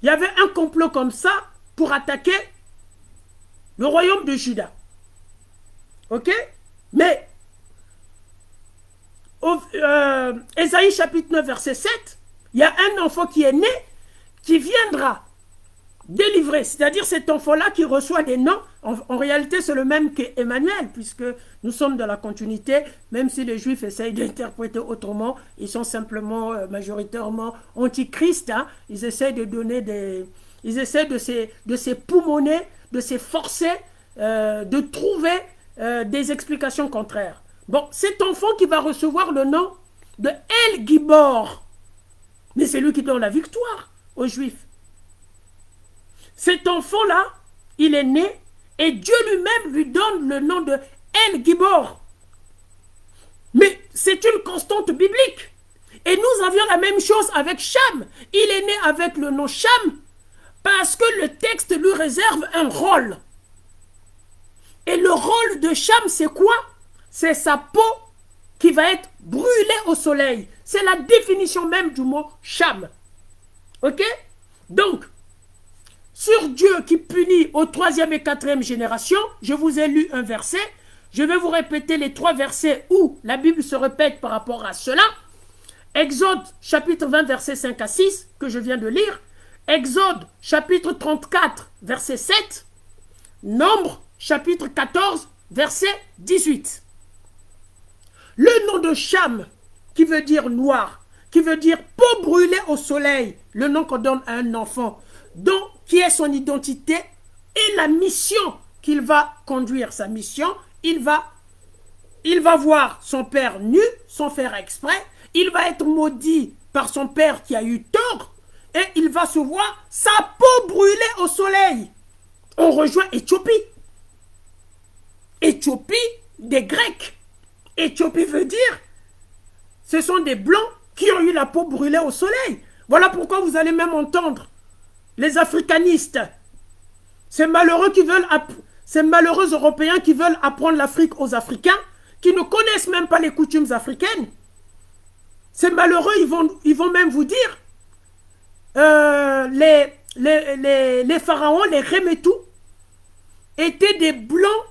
Il y avait un complot comme ça pour attaquer le royaume de Juda. Ok? Mais, Ésaïe chapitre 9, verset 7, il y a un enfant qui est né, qui viendra délivrer. C'est-à-dire cet enfant-là qui reçoit des noms. En réalité, c'est le même qu'Emmanuel, puisque nous sommes dans la continuité, même si les Juifs essayent d'interpréter autrement, ils sont simplement majoritairement antichrist. Hein. Ils essayent de donner des... Ils essaient de s'époumoner, de s'efforcer, de trouver des explications contraires. Bon, cet enfant qui va recevoir le nom de El Gibor, mais c'est lui qui donne la victoire aux Juifs. Cet enfant-là, il est né et Dieu lui-même lui donne le nom de El Gibor. Mais c'est une constante biblique. Et nous avions la même chose avec Cham. Il est né avec le nom Cham parce que le texte lui réserve un rôle. Et le rôle de Cham, c'est quoi? C'est sa peau qui va être brûlée au soleil. C'est la définition même du mot Cham. Ok? Donc, sur Dieu qui punit aux 3e et 4e génération, je vous ai lu un verset. Je vais vous répéter les 3 versets où la Bible se répète par rapport à cela. Exode chapitre 20, versets 5 à 6, que je viens de lire. Exode chapitre 34, verset 7. Nombre chapitre 14, verset 18. Le nom de Cham, qui veut dire noir, qui veut dire peau brûlée au soleil, le nom qu'on donne à un enfant, donc qui est son identité et la mission qu'il va conduire. Sa mission, il va voir son père nu, sans faire exprès, il va être maudit par son père qui a eu tort, et il va se voir sa peau brûlée au soleil. On rejoint Éthiopie. Éthiopie des Grecs. Éthiopie veut dire, ce sont des Blancs qui ont eu la peau brûlée au soleil. Voilà pourquoi vous allez même entendre les africanistes, ces malheureux Européens qui veulent apprendre l'Afrique aux Africains, qui ne connaissent même pas les coutumes africaines. Ces malheureux, ils vont même vous dire, les pharaons, les Remetou, étaient des Blancs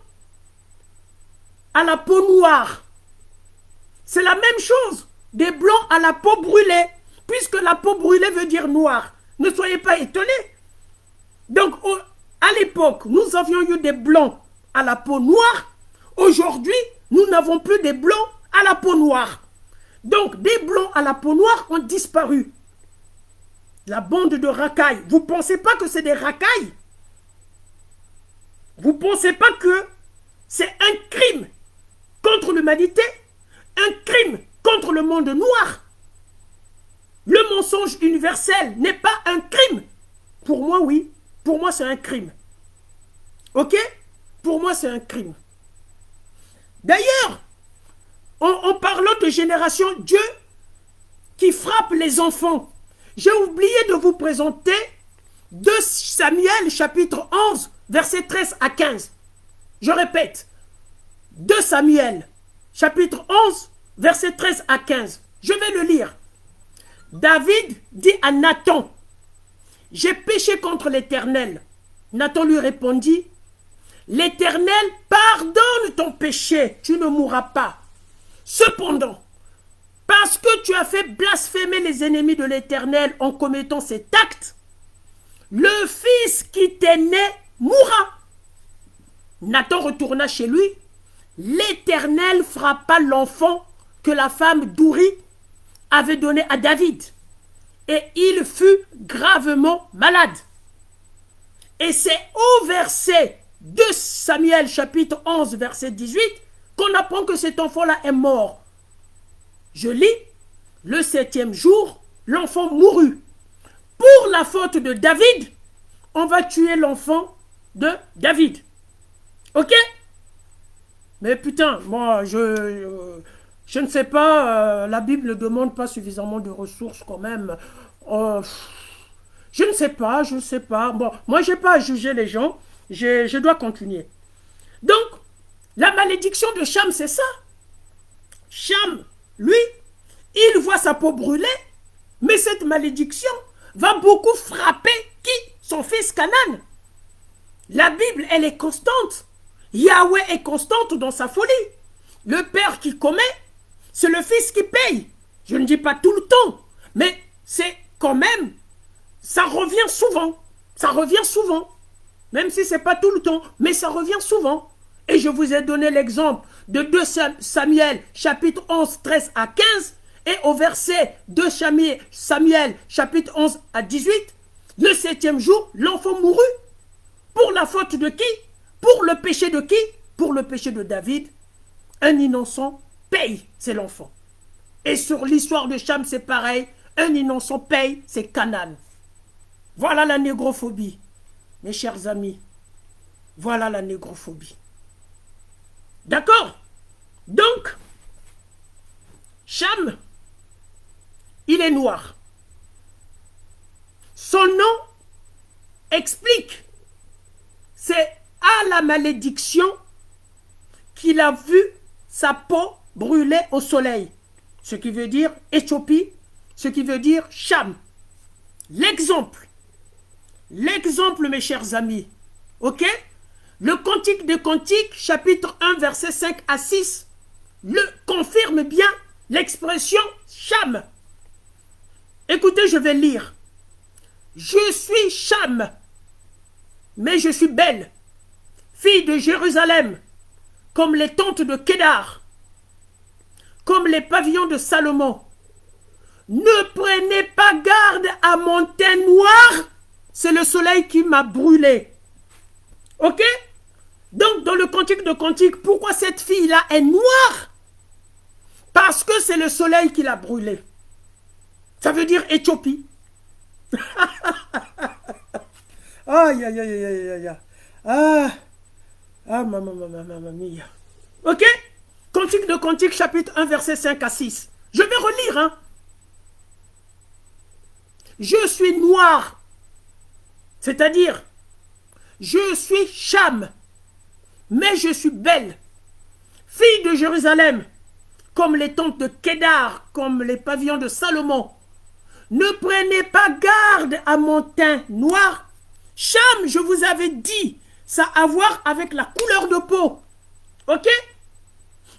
à la peau noire. C'est la même chose, des Blancs à la peau brûlée, puisque la peau brûlée veut dire noir. Ne soyez pas étonnés. Donc, à l'époque, nous avions eu des Blancs à la peau noire. Aujourd'hui, nous n'avons plus des Blancs à la peau noire. Donc, des Blancs à la peau noire ont disparu. La bande de racailles. Vous ne pensez pas que c'est des racailles? Vous ne pensez pas que c'est un crime contre l'humanité, un crime contre le monde noir? Le mensonge universel n'est pas un crime. Pour moi, oui. Pour moi, c'est un crime. Ok? Pour moi, c'est un crime. D'ailleurs, en parlant de génération, Dieu qui frappe les enfants, j'ai oublié de vous présenter 2 Samuel chapitre 11, versets 13 à 15. Je répète, 2 Samuel chapitre 11, versets 13 à 15. Je vais le lire. David dit à Nathan, « J'ai péché contre l'Éternel. » Nathan lui répondit, « L'Éternel pardonne ton péché, tu ne mourras pas. Cependant, parce que tu as fait blasphémer les ennemis de l'Éternel en commettant cet acte, le fils qui t'est né mourra. » Nathan retourna chez lui. L'Éternel frappa l'enfant que la femme d'Uri avait donné à David. Et il fut gravement malade. Et c'est au verset 2 Samuel chapitre 11 verset 18 qu'on apprend que cet enfant-là est mort. Je lis, le 7e jour, l'enfant mourut. Pour la faute de David, on va tuer l'enfant de David. Ok? Mais putain, moi, je ne sais pas, la Bible ne demande pas suffisamment de ressources quand même. Je ne sais pas. Bon, moi, je n'ai pas à juger les gens. Je dois continuer. Donc, la malédiction de Cham, c'est ça. Cham, lui, il voit sa peau brûler, mais cette malédiction va beaucoup frapper qui? Son fils Canaan. La Bible, elle est constante. Yahweh est constante dans sa folie. Le père qui commet, c'est le fils qui paye. Je ne dis pas tout le temps, mais c'est quand même, ça revient souvent. Ça revient souvent. Même si ce n'est pas tout le temps, mais ça revient souvent. Et je vous ai donné l'exemple de 2 Samuel, chapitre 11, 13 à 15, et au verset 2 Samuel, chapitre 11 à 18, le 7e jour, l'enfant mourut. Pour la faute de qui? Pour le péché de qui? Pour le péché de David. Un innocent paye, c'est l'enfant. Et sur l'histoire de Cham, c'est pareil. Un innocent paye, c'est Canaan. Voilà la négrophobie. Mes chers amis, voilà la négrophobie. D'accord? Donc, Cham, il est noir. Son nom explique, c'est à la malédiction qu'il a vu sa peau brûler au soleil. Ce qui veut dire Éthiopie, ce qui veut dire Cham. L'exemple, mes chers amis, ok? Le Cantique des Cantiques, chapitre 1, verset 5 à 6, le confirme bien l'expression Cham. Écoutez, je vais lire. Je suis Cham, mais je suis belle, fille de Jérusalem, comme les tentes de Kédar, comme les pavillons de Salomon. Ne prenez pas garde à mon teint noir, c'est le soleil qui m'a brûlé. Ok? Donc, dans le Cantique de Cantique, pourquoi cette fille-là est noire? Parce que c'est le soleil qui l'a brûlée. Ça veut dire Éthiopie. Aïe, aïe, aïe, aïe, aïe, aïe. Mamma mia. Ok? Cantique de Cantique, chapitre 1, verset 5 à 6. Je vais relire, hein. Je suis noir. C'est-à-dire, je suis Cham, mais je suis belle. Fille de Jérusalem, comme les tentes de Kédar, comme les pavillons de Salomon. Ne prenez pas garde à mon teint noir. Cham, je vous avais dit, ça a à voir avec la couleur de peau. Ok?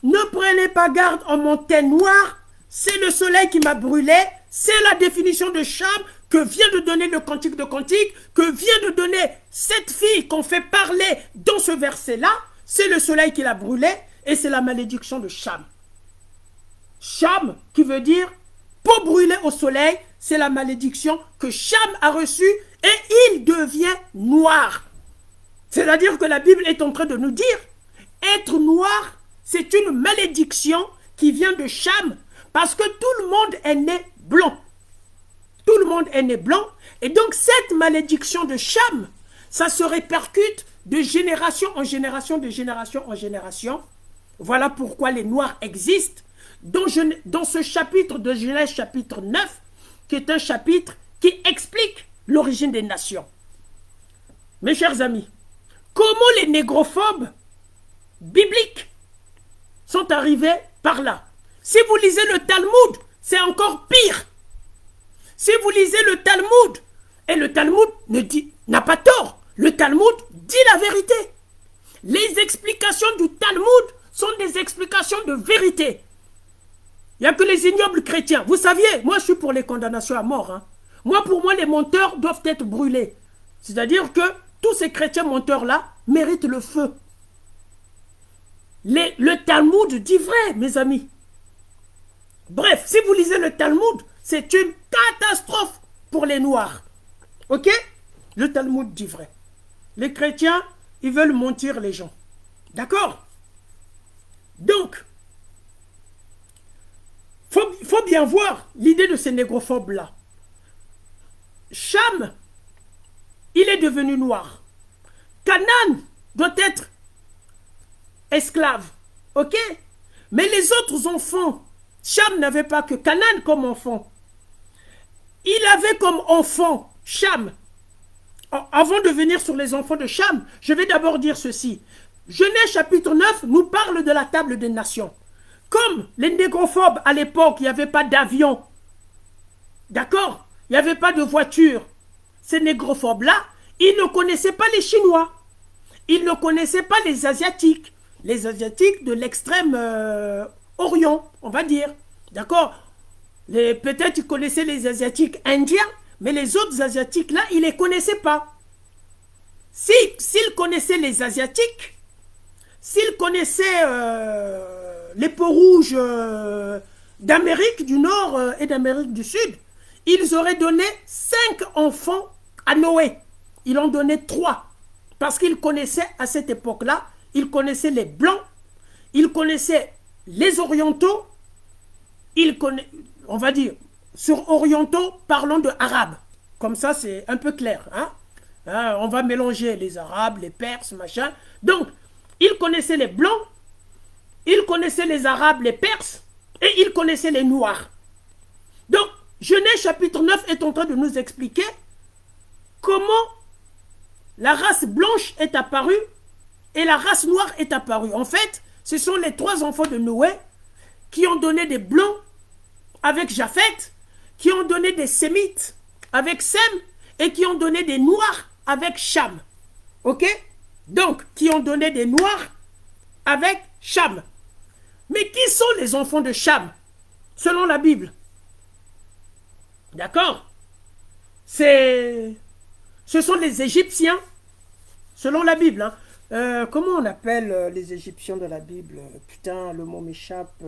Ne prenez pas garde à mon teint noir. C'est le soleil qui m'a brûlé. C'est la définition de Cham que vient de donner le Cantique de Cantique, que vient de donner cette fille qu'on fait parler dans ce verset-là. C'est le soleil qui l'a brûlé et c'est la malédiction de Cham. Cham, qui veut dire peau brûlée au soleil, c'est la malédiction que Cham a reçue et il devient noir. C'est-à-dire que la Bible est en train de nous dire, être noir, c'est une malédiction qui vient de Cham, parce que tout le monde est né blanc. Tout le monde est né blanc, et donc cette malédiction de Cham, ça se répercute de génération en génération, de génération en génération. Voilà pourquoi les Noirs existent. Dans ce chapitre de Genèse, chapitre 9, qui est un chapitre qui explique l'origine des nations. Mes chers amis, comment les négrophobes bibliques sont arrivés par là? Si vous lisez le Talmud, c'est encore pire. Si vous lisez le Talmud, et le Talmud n'a pas tort, le Talmud dit la vérité. Les explications du Talmud sont des explications de vérité. Il n'y a que les ignobles chrétiens. Vous saviez, moi je suis pour les condamnations à mort. Hein. Pour moi, les menteurs doivent être brûlés. C'est-à-dire que tous ces chrétiens menteurs-là méritent le feu. Le Talmud dit vrai, mes amis. Bref, si vous lisez le Talmud, c'est une catastrophe pour les Noirs. Ok? Le Talmud dit vrai. Les chrétiens, ils veulent mentir les gens. D'accord? Donc, faut bien voir l'idée de ces négrophobes-là. Cham, il est devenu noir. Canaan doit être esclave. Ok? Mais les autres enfants, Cham n'avait pas que Canaan comme enfant. Il avait comme enfant Cham. Avant de venir sur les enfants de Cham, je vais d'abord dire ceci. Genèse chapitre 9 nous parle de la table des nations. Comme les négrophobes à l'époque, il n'y avait pas d'avion. D'accord? Il n'y avait pas de voiture. Ces négrophobes-là, ils ne connaissaient pas les Chinois. Ils ne connaissaient pas les Asiatiques. Les Asiatiques de l'extrême Orient, on va dire. D'accord? Peut-être ils connaissaient les Asiatiques indiens, mais les autres Asiatiques là, ils ne les connaissaient pas. S'ils connaissaient les Asiatiques, s'ils connaissaient les peaux rouges d'Amérique du Nord et d'Amérique du Sud, ils auraient donné 5 enfants à Noé. Ils en donné 3. Parce qu'ils connaissaient à cette époque-là, ils connaissaient les Blancs, ils connaissaient les Orientaux, on va dire, sur Orientaux, parlons de Arabes. Comme ça, c'est un peu clair. On va mélanger les Arabes, les Perses, machin. Donc, ils connaissaient les Blancs, ils connaissaient les Arabes, les Perses, et ils connaissaient les Noirs. Donc, Genèse chapitre 9 est en train de nous expliquer comment la race blanche est apparue et la race noire est apparue. En fait, ce sont les 3 enfants de Noé qui ont donné des Blancs avec Japheth, qui ont donné des Sémites avec Sem, et qui ont donné des Noirs avec Cham. Ok? Donc, qui ont donné des Noirs avec Cham. Mais qui sont les enfants de Cham, selon la Bible? D'accord? Ce sont les Égyptiens, selon la Bible. Comment on appelle les Égyptiens de la Bible? Putain, le mot m'échappe.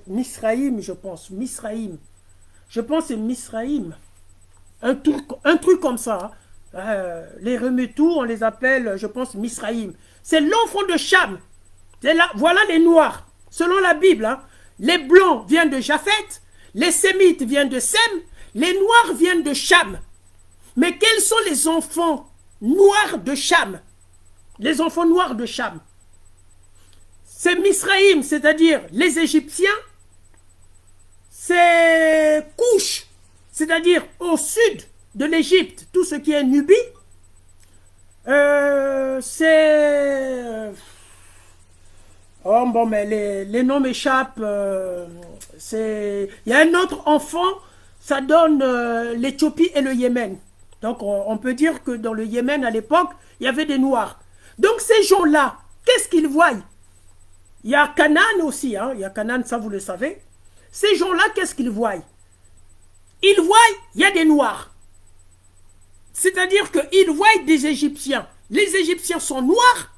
Misraïm, je pense. Misraïm. Je pense que c'est Misraïm. Un truc comme ça. Les Remetou, on les appelle, je pense, Misraïm. C'est l'enfant de Cham. Voilà les Noirs. Selon la Bible, les Blancs viennent de Japheth, les Sémites viennent de Sem, les Noirs viennent de Cham. Mais quels sont les enfants noirs de Cham? Les enfants noirs de Cham. C'est Misraïm, c'est-à-dire les Égyptiens. C'est Couche, c'est-à-dire au sud de l'Égypte, tout ce qui est Nubie. C'est... Oh bon, mais les noms m'échappent. Il y a un autre enfant, ça donne l'Éthiopie et le Yémen. Donc on peut dire que dans le Yémen à l'époque, il y avait des Noirs. Donc ces gens-là, qu'est-ce qu'ils voient? Il y a Canaan aussi, il y a Canaan, ça vous le savez. Ces gens-là, qu'est-ce qu'ils voient? Ils voient, il y a des Noirs. C'est-à-dire qu'ils voient des Égyptiens. Les Égyptiens sont noirs.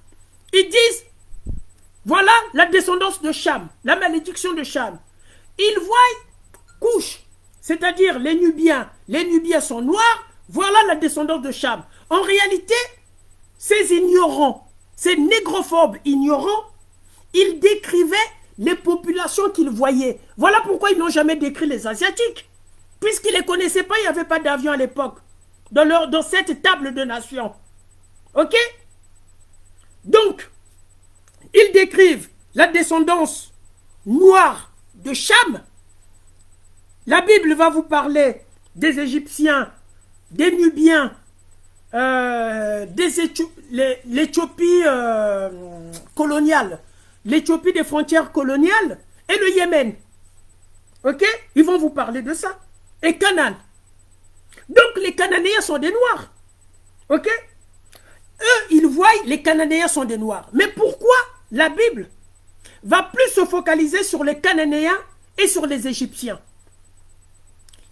Ils disent, voilà la descendance de Cham, la malédiction de Cham. Ils voient Couche, c'est-à-dire les Nubiens sont noirs, voilà la descendance de Cham. En réalité, ces ignorants, ces négrophobes ignorants, ils décrivaient les populations qu'ils voyaient. Voilà pourquoi ils n'ont jamais décrit les Asiatiques. Puisqu'ils ne les connaissaient pas, il n'y avait pas d'avion à l'époque. Dans cette table de nations. Ok? Donc, ils décrivent la descendance noire de Cham. La Bible va vous parler des Égyptiens, des Nubiens, l'Éthiopie coloniale, l'Éthiopie des frontières coloniales et le Yémen. Ok? Ils vont vous parler de ça. Et Canaan. Donc les Cananéens sont des Noirs. Ok? Eux, ils voient les Cananéens sont des Noirs. Mais pourquoi la Bible va plus se focaliser sur les Cananéens et sur les Égyptiens?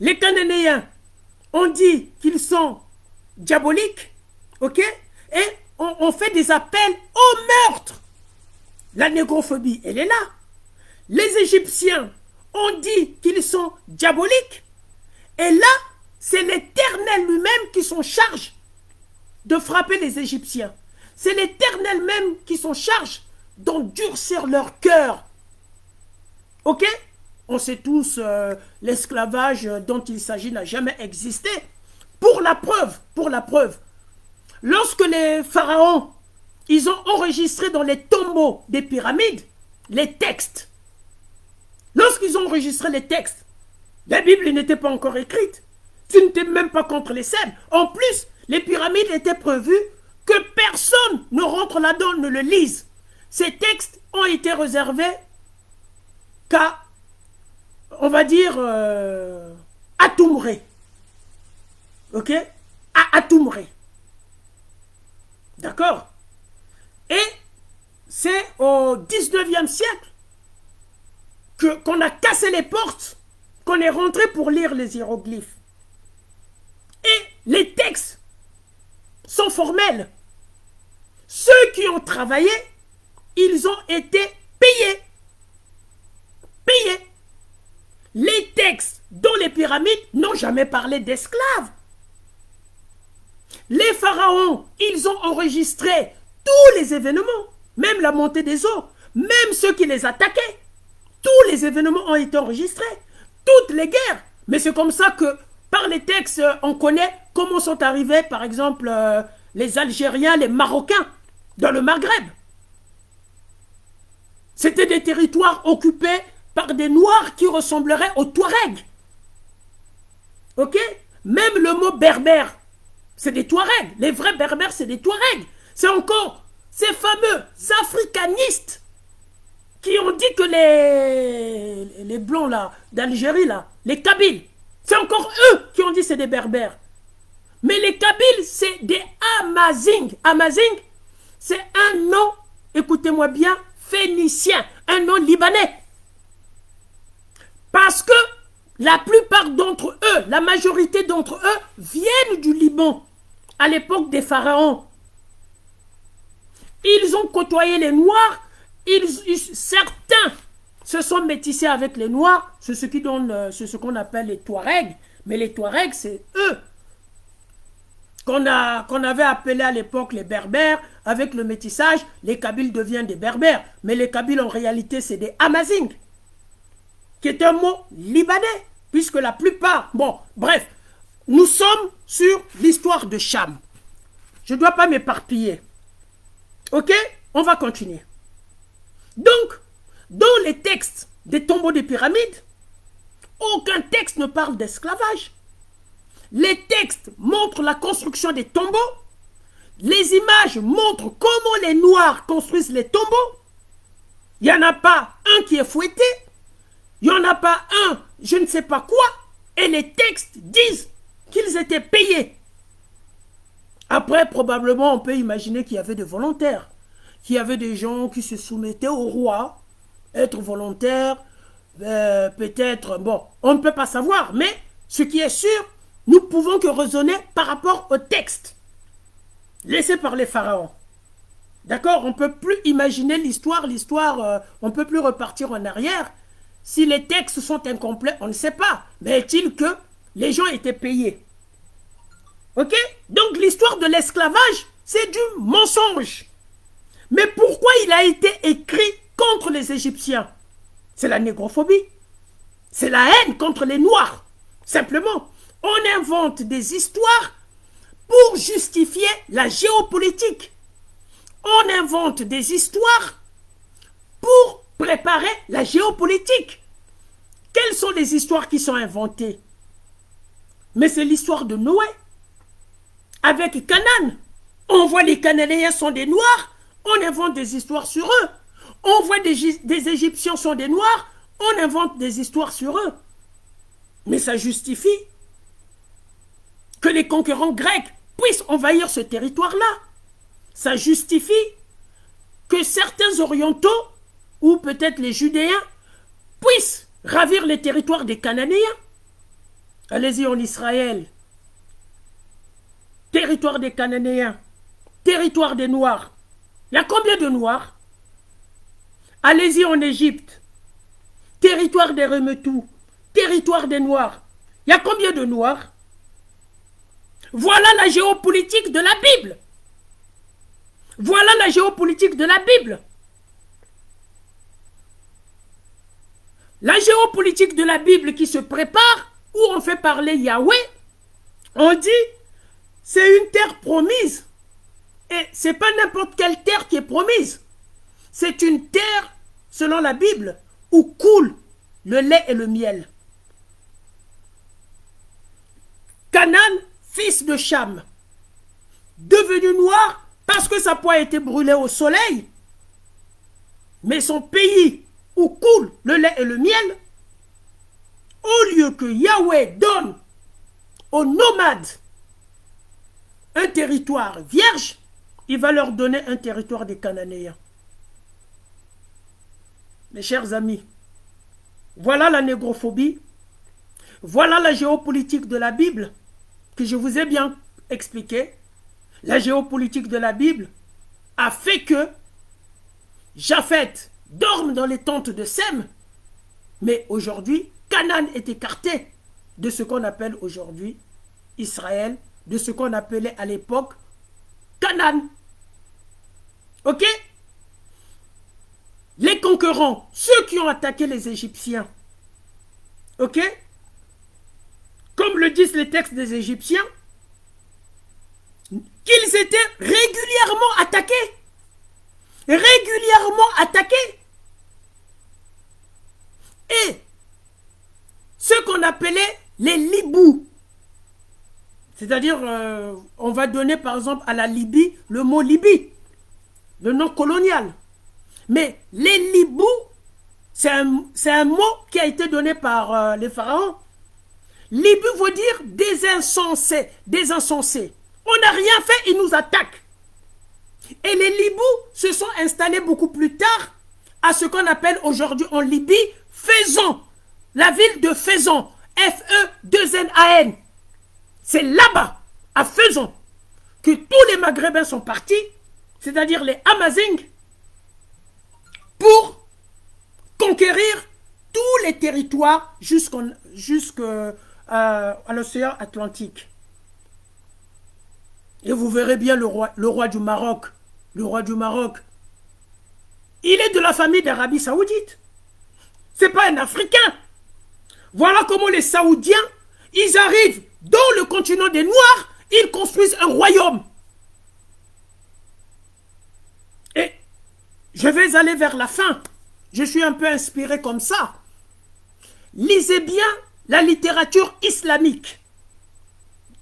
Les Cananéens, on dit qu'ils sont diaboliques, ok? Et on fait des appels au meurtre. La négrophobie, elle est là. Les Égyptiens, on dit qu'ils sont diaboliques. Et là, c'est l'Éternel lui-même qui s'en charge de frapper les Égyptiens. C'est l'Éternel même qui s'en charge d'endurcir leur cœur. Ok? On sait tous, l'esclavage dont il s'agit n'a jamais existé. Pour la preuve, lorsque les pharaons, ils ont enregistré dans les tombeaux des pyramides les textes. Lorsqu'ils ont enregistré les textes, la Bible n'était pas encore écrite. Tu n'étais même pas contre les scènes. En plus, les pyramides étaient prévues que personne ne rentre là-dedans, ne le lise. Ces textes ont été réservés qu'à, on va dire, à Toumré. Ok? À Toumré. D'accord? Et c'est au 19e siècle qu'on a cassé les portes, qu'on est rentré pour lire les hiéroglyphes. Et les textes sont formels. Ceux qui ont travaillé, ils ont été payés. Payés. Les textes dans les pyramides n'ont jamais parlé d'esclaves. Les pharaons, ils ont enregistré tous les événements, même la montée des eaux, même ceux qui les attaquaient. Tous les événements ont été enregistrés, toutes les guerres. Mais c'est comme ça que, par les textes, on connaît comment sont arrivés, par exemple, les Algériens, les Marocains, dans le Maghreb. C'était des territoires occupés par des Noirs qui ressembleraient aux Touaregs. Ok? Même le mot berbère, c'est des Touaregs. Les vrais berbères, c'est des Touaregs. C'est encore ces fameux africanistes qui ont dit que les blancs là, d'Algérie, là, les Kabyles, c'est encore eux qui ont dit que c'est des berbères. Mais les Kabyles, c'est des Amazigh. Amazigh, c'est un nom, écoutez-moi bien, phénicien, un nom libanais. Parce que la plupart d'entre eux, la majorité d'entre eux, viennent du Liban, à l'époque des pharaons. Ils ont côtoyé les Noirs, certains se sont métissés avec les Noirs, c'est ce qu'on appelle les Touaregs, mais les Touaregs, c'est eux qu'on avait appelé à l'époque les Berbères. Avec le métissage, les Kabyles deviennent des Berbères, mais les Kabyles en réalité c'est des Amazigh, qui est un mot libanais, puisque la plupart, bon, bref, nous sommes sur l'histoire de Cham. Je ne dois pas m'éparpiller. Ok? On va continuer. Donc, dans les textes des tombeaux des pyramides, aucun texte ne parle d'esclavage. Les textes montrent la construction des tombeaux. Les images montrent comment les Noirs construisent les tombeaux. Il n'y en a pas un qui est fouetté. Il n'y en a pas un, je ne sais pas quoi. Et les textes disent qu'ils étaient payés. Après, probablement, on peut imaginer qu'il y avait des volontaires. Qu'il y avait des gens qui se soumettaient au roi. Être volontaire, peut-être, bon, on ne peut pas savoir. Mais ce qui est sûr, nous pouvons que raisonner par rapport au texte laissé par les pharaons. D'accord? On ne peut plus imaginer l'histoire, on ne peut plus repartir en arrière. Si les textes sont incomplets, on ne sait pas. Mais est-il que les gens étaient payés? Ok? Donc l'histoire de l'esclavage, c'est du mensonge. Mais pourquoi il a été écrit contre les Égyptiens? C'est la négrophobie. C'est la haine contre les Noirs. Simplement, on invente des histoires pour justifier la géopolitique. On invente des histoires pour préparer la géopolitique. Quelles sont les histoires qui sont inventées? Mais c'est l'histoire de Noé. Avec Canaan. On voit les Cananéens sont des Noirs, on invente des histoires sur eux. On voit des Égyptiens sont des Noirs, on invente des histoires sur eux. Mais ça justifie que les conquérants grecs puissent envahir ce territoire-là. Ça justifie que certains orientaux, ou peut-être les Judéens, puissent ravir les territoires des Cananéens. Allez-y en Israël. Territoire des Cananéens. Territoire des Noirs. Il y a combien de Noirs? Allez-y en Égypte. Territoire des Remetous. Territoire des Noirs. Il y a combien de Noirs? Voilà la géopolitique de la Bible. Voilà la géopolitique de la Bible. La géopolitique de la Bible qui se prépare, où on fait parler Yahweh, on dit, c'est une terre promise. Et ce n'est pas n'importe quelle terre qui est promise. C'est une terre, selon la Bible, où coule le lait et le miel. Canaan, fils de Cham, devenu noir parce que sa peau a été brûlée au soleil, mais son pays où coule le lait et le miel, au lieu que Yahweh donne aux nomades un territoire vierge, il va leur donner un territoire des Cananéens. Mes chers amis, voilà la négrophobie, voilà la géopolitique de la Bible que je vous ai bien expliqué. La géopolitique de la Bible a fait que Japheth dorme dans les tentes de Sem, mais aujourd'hui, Canaan est écarté de ce qu'on appelle aujourd'hui Israël, de ce qu'on appelait à l'époque Canaan. Ok? Les conquérants, ceux qui ont attaqué les Égyptiens, ok? Comme le disent les textes des Égyptiens, qu'ils étaient régulièrement attaqués. Régulièrement attaqués. Et ce qu'on appelait les Libous. C'est-à-dire, on va donner par exemple à la Libye le mot Libye, le nom colonial. Mais les Libous, c'est un mot qui a été donné par les pharaons. Libye veut dire des insensés, des insensés. On n'a rien fait, ils nous attaquent. Et les Libous se sont installés beaucoup plus tard à ce qu'on appelle aujourd'hui en Libye Fezzan. La ville de Fezzan, F-E-2-N-A-N. C'est là-bas, à Fezzan, que tous les Maghrébins sont partis, c'est-à-dire les Amazigh, pour conquérir tous les territoires jusqu'à l'océan Atlantique. Et vous verrez bien le roi du Maroc. Le roi du Maroc, il est de la famille d'Arabie Saoudite. Ce n'est pas un Africain. Voilà comment les Saoudiens, ils arrivent dans le continent des Noirs, ils construisent un royaume. Et je vais aller vers la fin. Je suis un peu inspiré comme ça. Lisez bien la littérature islamique.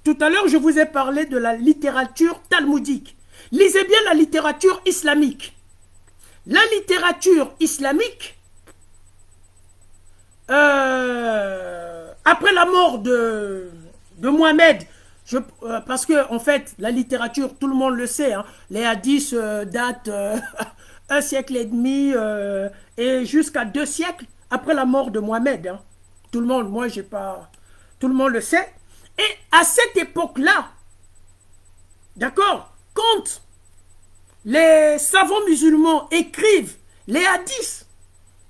Tout à l'heure, je vous ai parlé de la littérature talmudique. Lisez bien la littérature islamique. La littérature islamique, après la mort de Mohammed, parce que en fait, la littérature, tout le monde le sait, hein, les hadiths datent un siècle et demi et jusqu'à 2 siècles après la mort de Mohammed. Hein. Tout le monde, moi j'ai pas... Tout le monde le sait. Et à cette époque-là, d'accord, quand les savants musulmans écrivent les hadiths,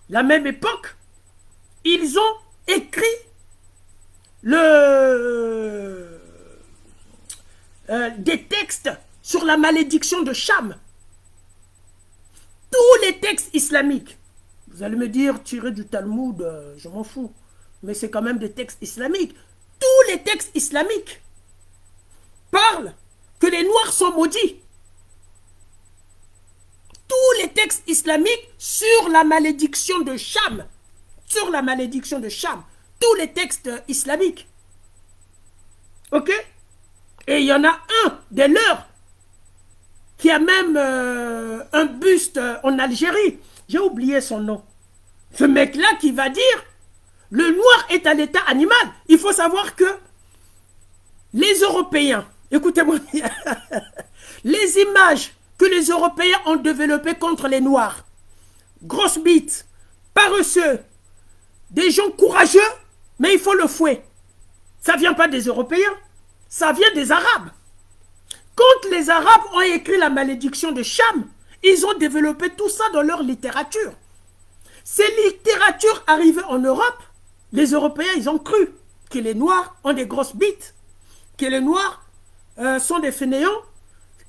la même époque, ils ont écrit des textes sur la malédiction de Cham. Tous les textes islamiques. Vous allez me dire, tiré du Talmud, je m'en fous. Mais c'est quand même des textes islamiques. Tous les textes islamiques parlent que les Noirs sont maudits. Tous les textes islamiques sur la malédiction de Cham. Sur la malédiction de Cham. Tous les textes islamiques. Ok? Et il y en a un des leurs qui a même un buste en Algérie. J'ai oublié son nom. Ce mec-là qui va dire le noir est à l'état animal. Il faut savoir que les Européens, écoutez-moi bien, les images que les Européens ont développées contre les noirs, grosses bites, paresseux, des gens courageux, mais il faut le fouet. Ça ne vient pas des Européens, ça vient des Arabes. Quand les Arabes ont écrit la malédiction de Cham, ils ont développé tout ça dans leur littérature. Ces littératures arrivées en Europe, les Européens, ils ont cru que les Noirs ont des grosses bites, que les Noirs sont des fainéants,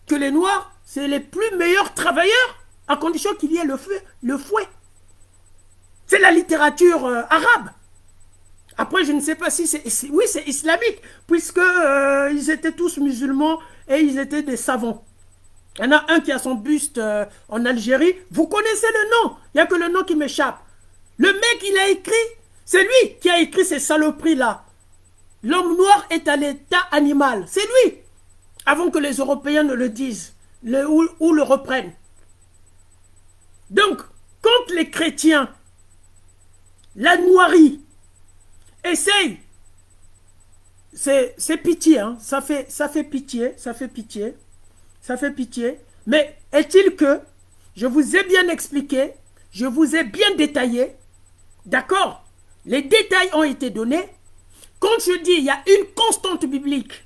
que les Noirs, c'est les plus meilleurs travailleurs, à condition qu'il y ait le fouet. C'est la littérature arabe. Après, je ne sais pas si c'est... Oui, c'est islamique, puisque ils étaient tous musulmans et ils étaient des savants. Il y en a un qui a son buste en Algérie. Vous connaissez le nom. Il n'y a que le nom qui m'échappe. Le mec, il a écrit... C'est lui qui a écrit ces saloperies-là. L'homme noir est à l'état animal. C'est lui. Avant que les Européens ne le disent ou le reprennent. Donc, quand les chrétiens, la noirie, essayent, c'est pitié, hein, ça fait pitié, ça fait pitié, ça fait pitié. Mais est-il que je vous ai bien expliqué, je vous ai bien détaillé, d'accord? Les détails ont été donnés. Quand je dis il y a une constante biblique,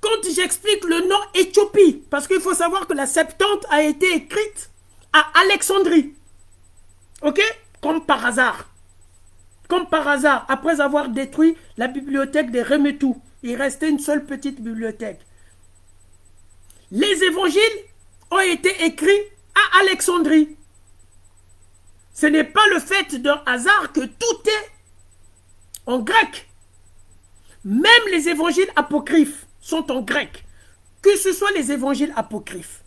quand j'explique le nom Éthiopie, parce qu'il faut savoir que la Septante a été écrite à Alexandrie, ok? Comme par hasard. Comme par hasard, après avoir détruit la bibliothèque des Remetou, il restait une seule petite bibliothèque. Les évangiles ont été écrits à Alexandrie. Ce n'est pas le fait d'un hasard que tout est en grec. Même les évangiles apocryphes sont en grec. Que ce soit les évangiles apocryphes,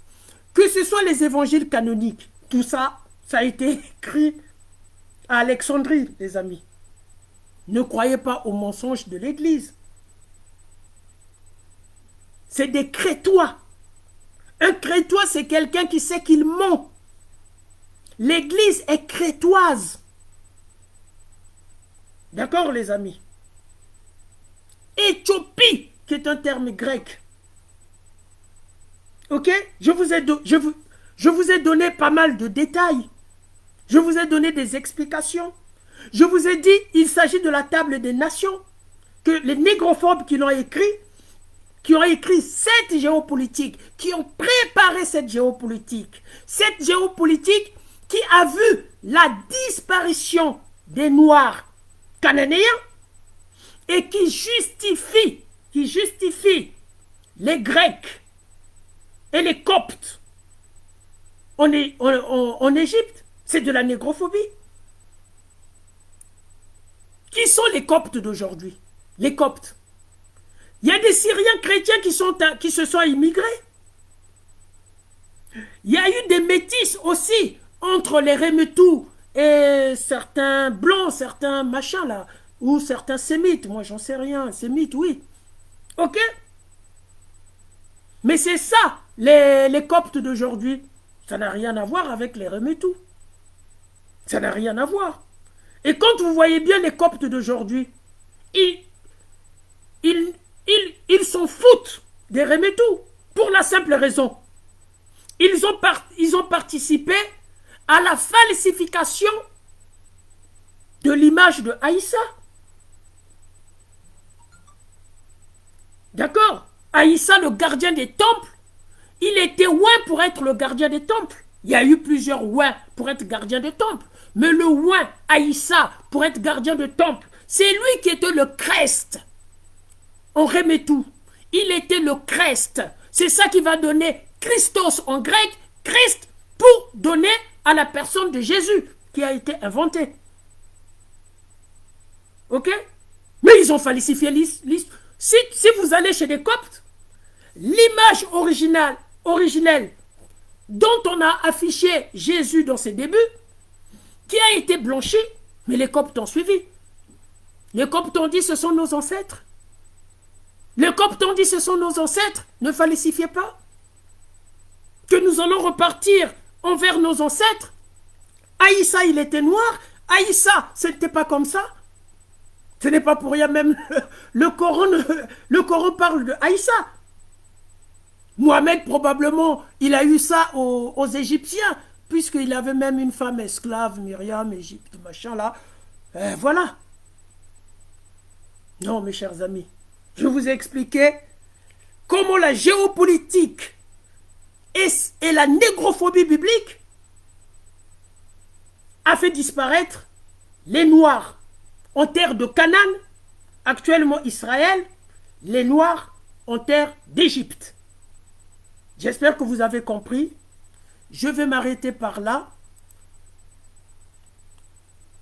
que ce soit les évangiles canoniques, tout ça, ça a été écrit à Alexandrie, les amis. Ne croyez pas aux mensonges de l'Église. C'est des crétois. Un crétois, c'est quelqu'un qui sait qu'il ment. L'Église est crétoise. D'accord, les amis? Éthiopie, qui est un terme grec. Ok? Je vous ai donné pas mal de détails. Je vous ai donné des explications. Je vous ai dit, il s'agit de la table des nations. Que les négrophobes qui l'ont écrit, qui ont écrit cette géopolitique, qui ont préparé cette géopolitique qui a vu la disparition des Noirs cananéens et qui justifie les Grecs et les Coptes en Égypte. C'est de la négrophobie. Qui sont les Coptes d'aujourd'hui? Les Coptes. Il y a des Syriens chrétiens qui se sont immigrés. Il y a eu des métis aussi entre les Remetou et certains blancs, certains machins là, ou certains sémites. Moi, j'en sais rien. Sémites, oui. Ok? Mais c'est ça, les Coptes d'aujourd'hui. Ça n'a rien à voir avec les Remetou. Ça n'a rien à voir. Et quand vous voyez bien les Coptes d'aujourd'hui, ils s'en foutent des Remetou pour la simple raison. Ils ont participé à la falsification de l'image de Aïssa. D'accord? Aïssa, le gardien des temples, il était ouin pour être le gardien des temples. Il y a eu plusieurs ouins pour être gardien des temples. Mais le ouin Aïssa, pour être gardien de temple. C'est lui qui était le Christ. On remet tout. Il était le Christ. C'est ça qui va donner Christos en grec, Christ, pour donner à la personne de Jésus qui a été inventée. Ok? Mais ils ont falsifié l'histoire. Si vous allez chez les Coptes, l'image originelle dont on a affiché Jésus dans ses débuts, qui a été blanchie, mais les Coptes ont suivi. Les Coptes ont dit ce sont nos ancêtres. Les Coptes ont dit ce sont nos ancêtres. Ne falsifiez pas. Que nous allons repartir envers nos ancêtres. Aïssa, il était noir. Aïssa, ce n'était pas comme ça. Ce n'est pas pour rien même. Le Coran parle de Aïssa. Mohamed, probablement, il a eu ça aux Égyptiens, puisqu'il avait même une femme esclave, Myriam, Égypte, machin là. Voilà. Non, mes chers amis, je vous ai expliqué comment la géopolitique et la négrophobie biblique a fait disparaître les Noirs en terre de Canaan, actuellement Israël, les Noirs en terre d'Égypte. J'espère que vous avez compris. Je vais m'arrêter par là.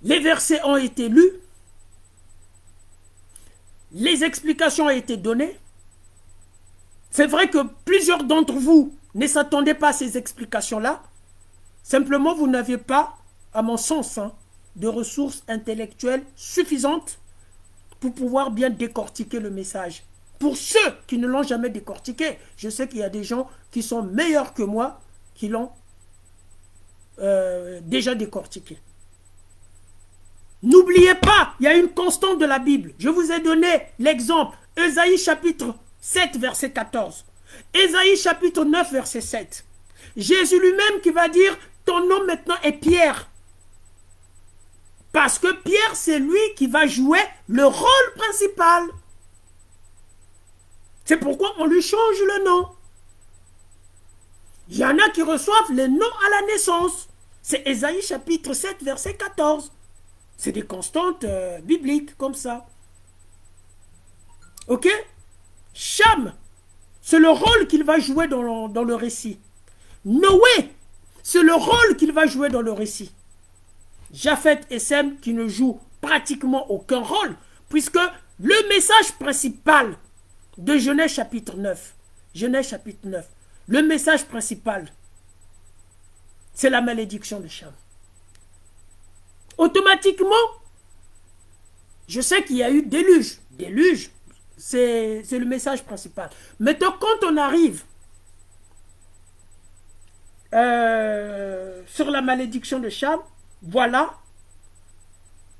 Les versets ont été lus. Les explications ont été données. C'est vrai que plusieurs d'entre vous ne s'attendaient pas à ces explications-là. Simplement, vous n'aviez pas, à mon sens, de ressources intellectuelles suffisantes pour pouvoir bien décortiquer le message. Pour ceux qui ne l'ont jamais décortiqué, je sais qu'il y a des gens qui sont meilleurs que moi, qui l'ont déjà décortiqué. N'oubliez pas, il y a une constante de la Bible. Je vous ai donné l'exemple. Ésaïe chapitre 7, verset 14. Ésaïe chapitre 9, verset 7. Jésus lui-même qui va dire, ton nom maintenant est Pierre. Parce que Pierre, c'est lui qui va jouer le rôle principal. C'est pourquoi on lui change le nom. Il y en a qui reçoivent les noms à la naissance. C'est Ésaïe chapitre 7, verset 14. C'est des constantes bibliques comme ça. Ok? Cham, c'est le rôle qu'il va jouer dans le récit. Noé, c'est le rôle qu'il va jouer dans le récit. Japheth et Sem qui ne jouent pratiquement aucun rôle, puisque le message principal de Genèse chapitre 9, le message principal, c'est la malédiction de Cham. Automatiquement, je sais qu'il y a eu déluge. Déluge, c'est le message principal. Maintenant, quand on arrive sur la malédiction de Cham, voilà,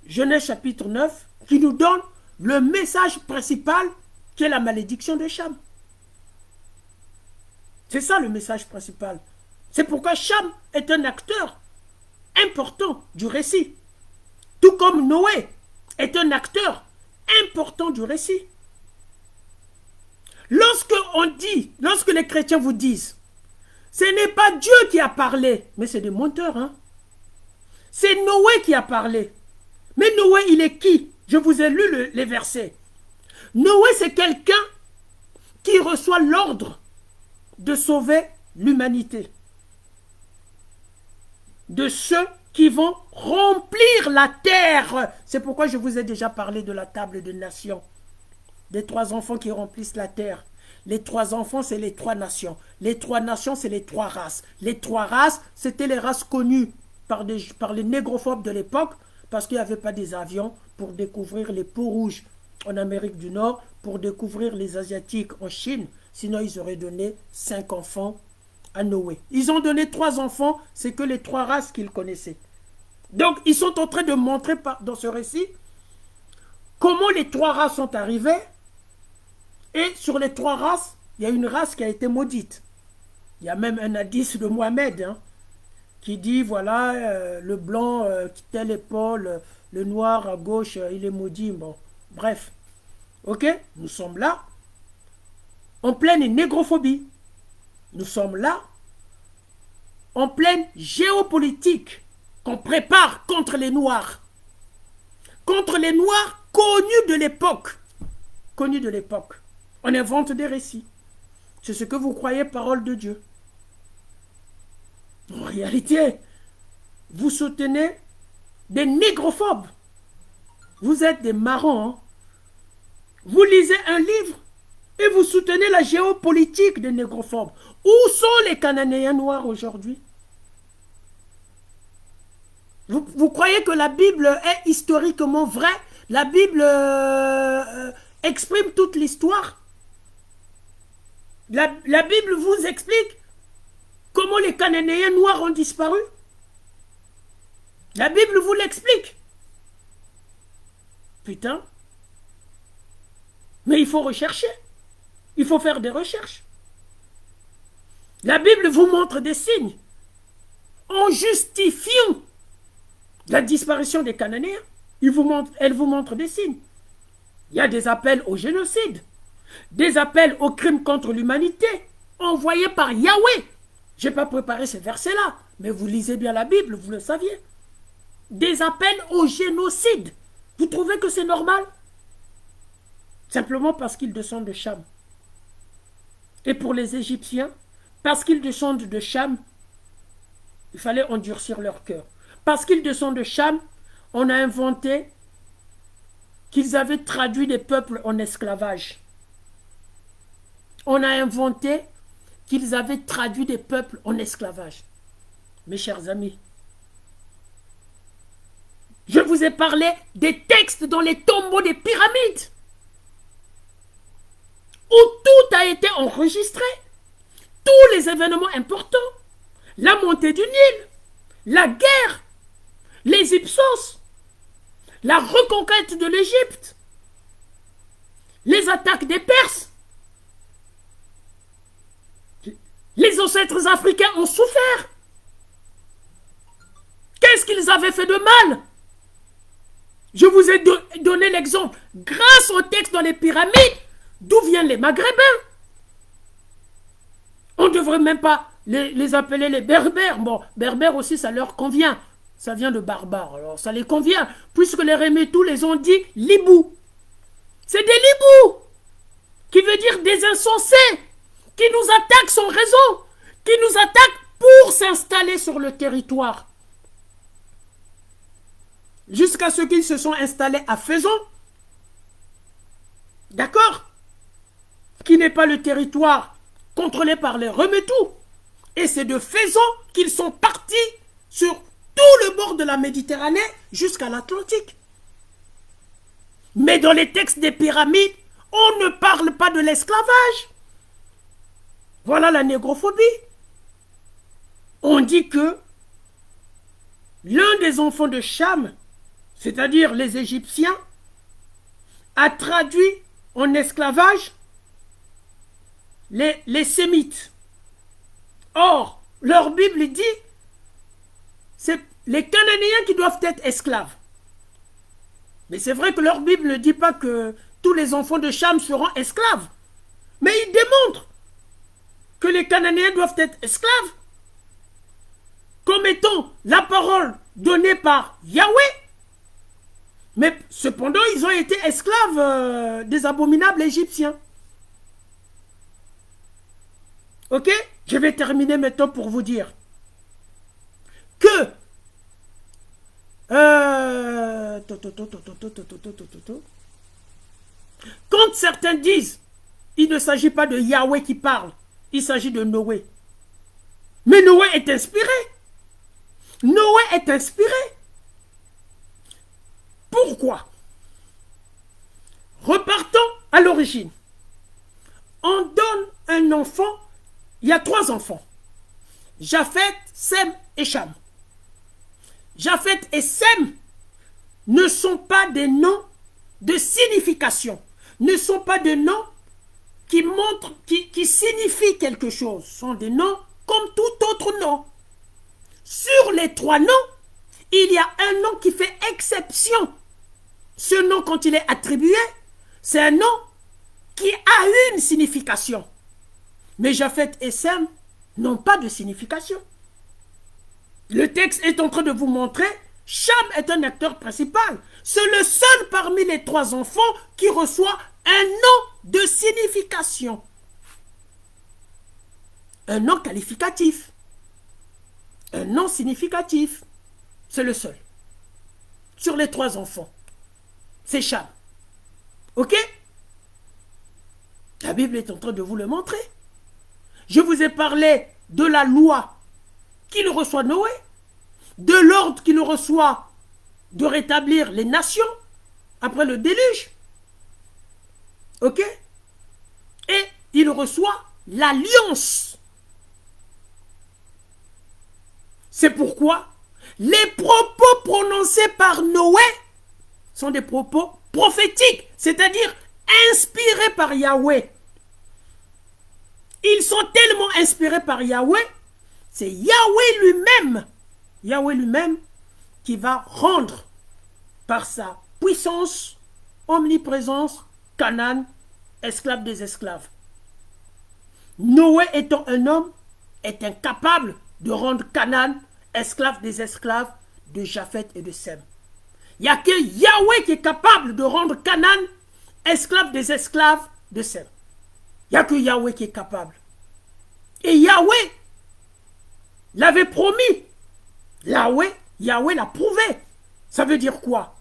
Genèse chapitre 9, qui nous donne le message principal qui est la malédiction de Cham. C'est ça le message principal. C'est pourquoi Cham est un acteur important du récit. Tout comme Noé est un acteur important du récit. Lorsque les chrétiens vous disent, ce n'est pas Dieu qui a parlé, mais c'est des menteurs, hein. C'est Noé qui a parlé. Mais Noé, il est qui? Je vous ai lu les versets. Noé, c'est quelqu'un qui reçoit l'ordre de sauver l'humanité de ceux qui vont remplir la terre. C'est pourquoi je vous ai déjà parlé de la table de nations. Des 3 enfants qui remplissent la terre. Les 3 enfants, c'est les 3 nations. Les 3 nations, c'est les 3 races. Les 3 races, c'était les races connues par les négrophobes de l'époque, parce qu'il n'y avait pas des avions pour découvrir les peaux rouges en Amérique du Nord, pour découvrir les Asiatiques en Chine. Sinon, ils auraient donné 5 enfants à Noé. Ils ont donné 3 enfants, c'est que les 3 races qu'ils connaissaient. Donc, ils sont en train de montrer dans ce récit comment les 3 races sont arrivées. Et sur les 3 races, il y a une race qui a été maudite. Il y a même un hadith de Mohamed, hein, qui dit, voilà, le blanc, telle épaule, le noir à gauche, il est maudit. Bon, bref. Ok, nous sommes là, en pleine négrophobie. Nous sommes là, en pleine géopolitique qu'on prépare contre les Noirs. contre les Noirs connus de l'époque. Connus de l'époque. On invente des récits. C'est ce que vous croyez parole de Dieu. En réalité, vous soutenez des négrophobes. Vous êtes des marrons. Hein? Vous lisez un livre et vous soutenez la géopolitique des négrophobes. Où sont les Cananéens noirs aujourd'hui? Vous croyez que la Bible est historiquement vraie? La Bible exprime toute l'histoire? La Bible vous explique comment les Cananéens noirs ont disparu? La Bible vous l'explique. Putain. Mais il faut rechercher. Il faut faire des recherches. La Bible vous montre des signes. En justifiant la disparition des Cananéens, elle vous montre des signes. Il y a des appels au génocide, des appels aux crimes contre l'humanité, envoyés par Yahweh. Je n'ai pas préparé ces versets-là, mais vous lisez bien la Bible, vous le saviez. Des appels au génocide. Vous trouvez que c'est normal? Simplement parce qu'ils descendent de Cham. Et pour les Égyptiens, parce qu'ils descendent de Cham, il fallait endurcir leur cœur. Parce qu'ils descendent de Cham, on a inventé qu'ils avaient traduit des peuples en esclavage. On a inventé qu'ils avaient traduit des peuples en esclavage. Mes chers amis, je vous ai parlé des textes dans les tombeaux des pyramides, où tout a été enregistré, tous les événements importants, la montée du Nil, la guerre, les Hyksos, la reconquête de l'Égypte, les attaques des Perses. Les ancêtres africains ont souffert. Qu'est-ce qu'ils avaient fait de mal? Je vous ai donné l'exemple. Grâce aux textes dans les pyramides, d'où viennent les Maghrébins? On ne devrait même pas les appeler les Berbères. Bon, Berbères aussi, ça leur convient. Ça vient de barbare, alors ça les convient, puisque les Rémétous les ont dit Libou. C'est des Libous, qui veut dire des insensés, qui nous attaquent sans raison, qui nous attaquent pour s'installer sur le territoire. Jusqu'à ce qu'ils se sont installés à Faison, d'accord, qui n'est pas le territoire contrôlé par les Rémétous. Et c'est de Faison qu'ils sont partis sur tout le bord de la Méditerranée jusqu'à l'Atlantique. Mais dans les textes des pyramides, on ne parle pas de l'esclavage. Voilà la négrophobie. On dit que l'un des enfants de Cham, c'est-à-dire les Égyptiens, a traduit en esclavage les Sémites. Or, leur Bible dit c'est les Cananéens qui doivent être esclaves. Mais c'est vrai que leur Bible ne dit pas que tous les enfants de Cham seront esclaves. Mais il démontre que les Cananéens doivent être esclaves comme étant la parole donnée par Yahweh. Mais cependant, ils ont été esclaves des abominables égyptiens. Ok? Je vais terminer maintenant pour vous dire que quand certains disent il ne s'agit pas de Yahweh qui parle, il s'agit de Noé. Mais Noé est inspiré. Noé est inspiré. Pourquoi? Repartons à l'origine. On donne un enfant, il y a 3 enfants. Japheth, Sem et Cham. Japheth et Sem ne sont pas des noms de signification, ne sont pas des noms qui montrent, qui signifient quelque chose. Ce sont des noms comme tout autre nom. Sur les 3 noms, il y a un nom qui fait exception. Ce nom, quand il est attribué, c'est un nom qui a une signification. Mais Japheth et Sem n'ont pas de signification. Le texte est en train de vous montrer Cham est un acteur principal. C'est le seul parmi les 3 enfants qui reçoit un nom de signification. Un nom qualificatif. Un nom significatif. C'est le seul. Sur les 3 enfants. C'est Cham. Ok? La Bible est en train de vous le montrer. Je vous ai parlé de la loi qu'il reçoit Noé, de l'ordre qu'il reçoit de rétablir les nations après le déluge. Ok? Et il reçoit l'alliance. C'est pourquoi les propos prononcés par Noé sont des propos prophétiques, c'est-à-dire inspirés par Yahweh. Ils sont tellement inspirés par Yahweh, c'est Yahweh lui-même qui va rendre par sa puissance, omniprésence, Canaan, esclave des esclaves. Noé étant un homme, est incapable de rendre Canaan, esclave des esclaves de Japheth et de Sem. Il n'y a que Yahweh qui est capable de rendre Canaan, esclave des esclaves de Sem. Il n'y a que Yahweh qui est capable. Et Yahweh l'avait promis. Yahweh l'a prouvé. Ça veut dire quoi?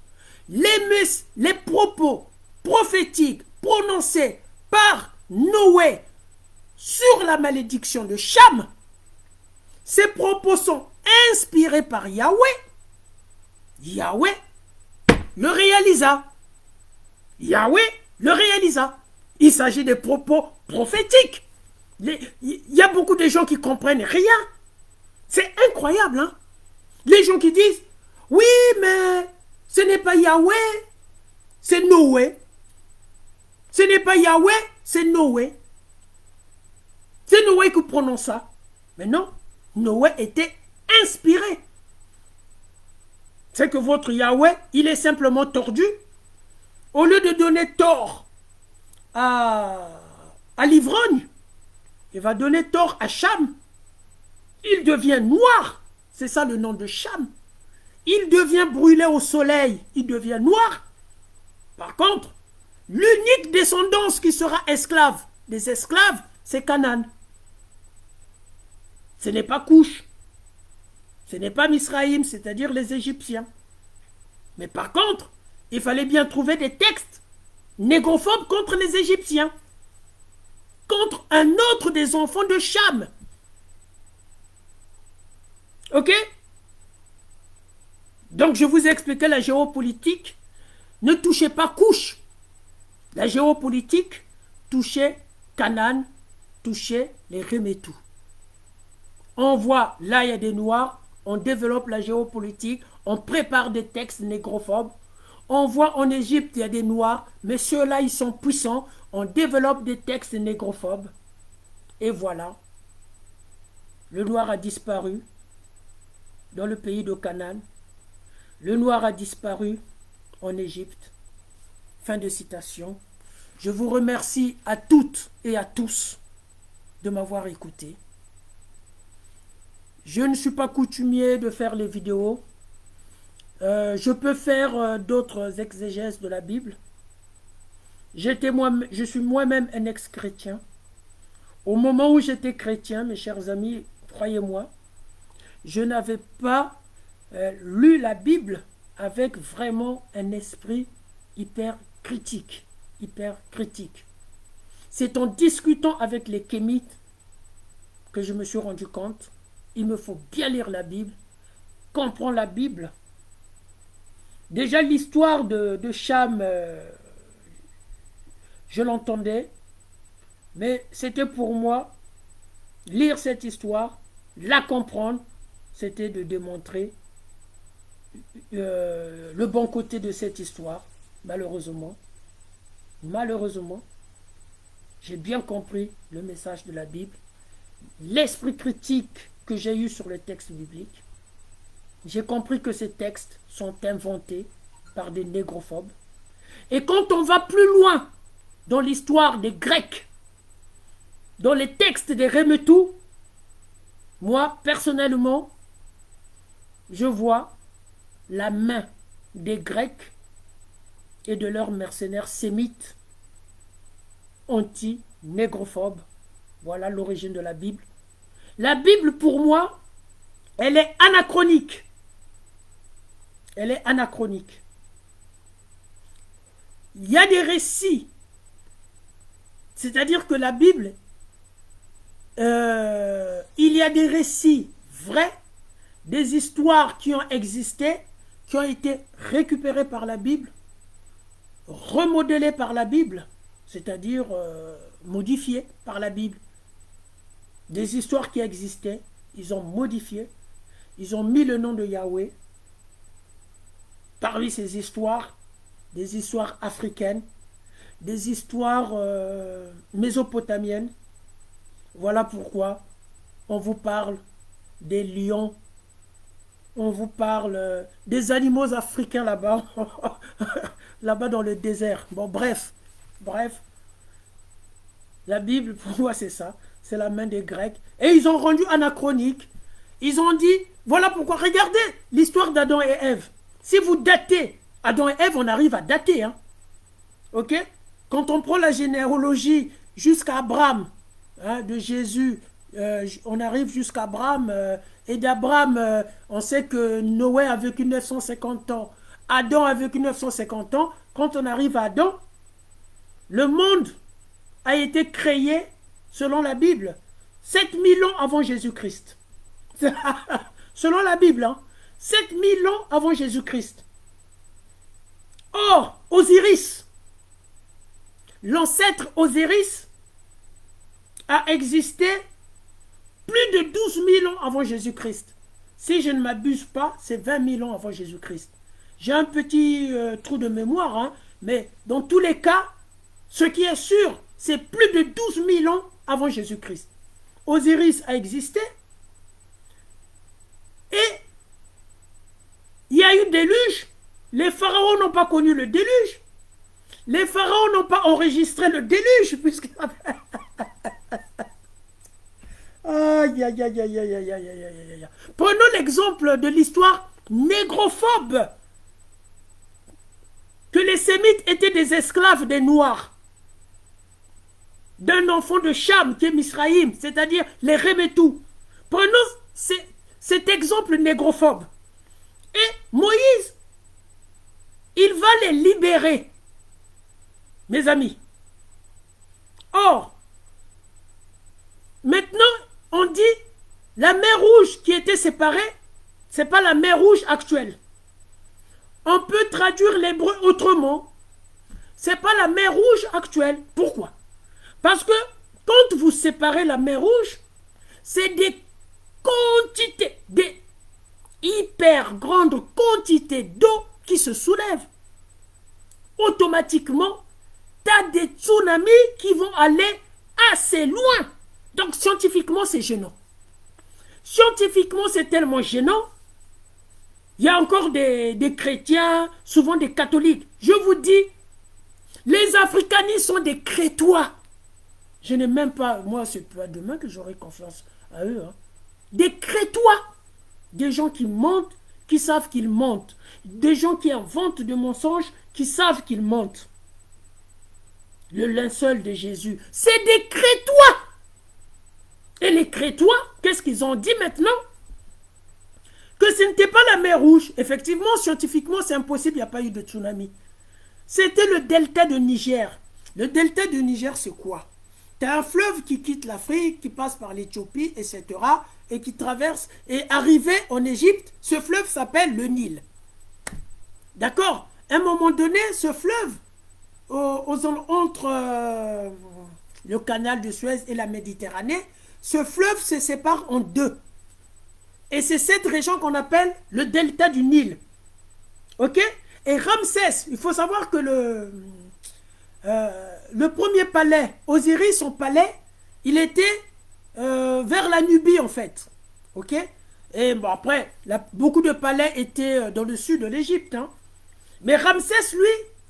Les propos prophétiques prononcés par Noé sur la malédiction de Cham, ces propos sont inspirés par Yahweh. Yahweh le réalisa. Yahweh le réalisa. Il s'agit de propos prophétiques. Il y a beaucoup de gens qui ne comprennent rien. C'est incroyable, hein? Les gens qui disent, oui, mais ce n'est pas Yahweh, c'est Noé. Ce n'est pas Yahweh, c'est Noé. C'est Noé qui prononce ça. Mais non, Noé était inspiré. C'est que votre Yahweh, il est simplement tordu. Au lieu de donner tort à l'ivrogne, il va donner tort à Cham. Il devient noir. C'est ça le nom de Cham. Il devient brûlé au soleil. Il devient noir. Par contre, l'unique descendance qui sera esclave des esclaves, c'est Canaan. Ce n'est pas Couche. Ce n'est pas Misraïm, c'est-à-dire les Égyptiens. Mais par contre, il fallait bien trouver des textes négrophobes contre les Égyptiens. Contre un autre des enfants de Cham. Ok? Donc je vous ai expliqué la géopolitique. Ne touchez pas Couche. La géopolitique touchait Canaan, touchait les Remétou. On voit, là il y a des Noirs, on développe la géopolitique, on prépare des textes négrophobes. On voit en Égypte, il y a des Noirs, mais ceux-là, ils sont puissants. On développe des textes négrophobes. Et voilà. Le Noir a disparu dans le pays de Canaan. Le Noir a disparu en Égypte. Fin de citation. Je vous remercie à toutes et à tous de m'avoir écouté. Je ne suis pas coutumier de faire les vidéos. Je peux faire d'autres exégèses de la Bible. Je suis moi-même un ex-chrétien. Au moment où j'étais chrétien, mes chers amis, croyez-moi, je n'avais pas lu la Bible avec vraiment un esprit hyper critique. C'est en discutant avec les Kémites que je me suis rendu compte, il me faut bien lire la Bible, comprendre la Bible. Déjà l'histoire de Cham, je l'entendais, mais c'était pour moi, lire cette histoire, la comprendre, c'était de démontrer le bon côté de cette histoire. Malheureusement, j'ai bien compris le message de la Bible, l'esprit critique que j'ai eu sur le texte biblique. J'ai compris que ces textes sont inventés par des négrophobes. Et quand on va plus loin dans l'histoire des Grecs, dans les textes des la main des Grecs et de leurs mercenaires sémites anti-négrophobes. Voilà l'origine de la Bible. La Bible, pour moi, elle est anachronique. Elle est anachronique. Il y a des récits. C'est-à-dire que la Bible, il y a des récits vrais, des histoires qui ont existé, qui ont été récupérées par la Bible, remodelées par la Bible, c'est-à-dire modifiées par la Bible. Des histoires qui existaient, ils ont modifié, ils ont mis le nom de Yahweh parmi ces histoires, des histoires africaines, des histoires mésopotamiennes. Voilà pourquoi on vous parle des lions, on vous parle des animaux africains là-bas, là-bas dans le désert. Bon, bref, la Bible, pour moi, c'est ça. C'est la main des Grecs. Et ils ont rendu anachronique. Ils ont dit, voilà pourquoi, regardez l'histoire d'Adam et Ève. Si vous datez Adam et Ève, on arrive à dater. Hein. Ok? Quand on prend la généalogie jusqu'à Abraham, hein, de Jésus, on arrive jusqu'à Abraham. Et d'Abraham, on sait que Noé a vécu 950 ans. Adam a vécu 950 ans. Quand on arrive à Adam, le monde a été créé, selon la Bible, 7000 ans avant Jésus-Christ. Selon la Bible, hein, 7000 ans avant Jésus-Christ. Or, Osiris, l'ancêtre Osiris, a existé plus de 12 000 ans avant Jésus-Christ. Si je ne m'abuse pas, c'est 20 000 ans avant Jésus-Christ. J'ai un petit trou de mémoire, hein, mais dans tous les cas, ce qui est sûr, c'est plus de 12 000 ans avant Jésus-Christ. Osiris a existé et il y a eu déluge. Les pharaons n'ont pas connu le déluge. Les pharaons n'ont pas enregistré le déluge. Puisque... Aïe, aïe, aïe, aïe, aïe, aïe, aïe, aïe. Prenons l'exemple de l'histoire négrophobe. Que les Sémites étaient des esclaves des Noirs. D'un enfant de Cham qui est Misraïm, c'est-à-dire les Rémétous. Prenons cet exemple négrophobe. Et Moïse, il va les libérer, mes amis. Or, maintenant, on dit la mer Rouge qui était séparée, ce n'est pas la mer Rouge actuelle. On peut traduire l'hébreu autrement. Ce n'est pas la mer Rouge actuelle. Pourquoi? Parce que quand vous séparez la mer Rouge, c'est des quantités, des hyper grandes quantités d'eau qui se soulèvent. Automatiquement, tu as des tsunamis qui vont aller assez loin. Donc scientifiquement, c'est gênant. Scientifiquement, c'est tellement gênant. Il y a encore des chrétiens, souvent des catholiques. Je vous dis, les africanistes sont des crétois. Je n'ai même pas, moi, c'est pas demain que j'aurai confiance à eux. Hein. Des crétois. Des gens qui mentent, qui savent qu'ils mentent. Des gens qui inventent des mensonges, qui savent qu'ils mentent. Le linceul de Jésus, c'est des crétois. Et les crétois, qu'est-ce qu'ils ont dit maintenant? Que ce n'était pas la mer Rouge. Effectivement, scientifiquement, c'est impossible, il n'y a pas eu de tsunami. C'était le delta de Niger. Le delta de Niger, c'est quoi? Tu as un fleuve qui quitte l'Afrique, qui passe par l'Éthiopie, etc., et qui traverse, et arrivé en Égypte, ce fleuve s'appelle le Nil. D'accord? À un moment donné, ce fleuve, entre le canal de Suez et la Méditerranée, ce fleuve se sépare en deux. Et c'est cette région qu'on appelle le delta du Nil. Ok? Et Ramsès, il faut savoir que le premier palais, Osiris, son palais, il était vers la Nubie en fait. Ok? Et bon, après, beaucoup de palais étaient dans le sud de l'Égypte. Hein. Mais Ramsès, lui,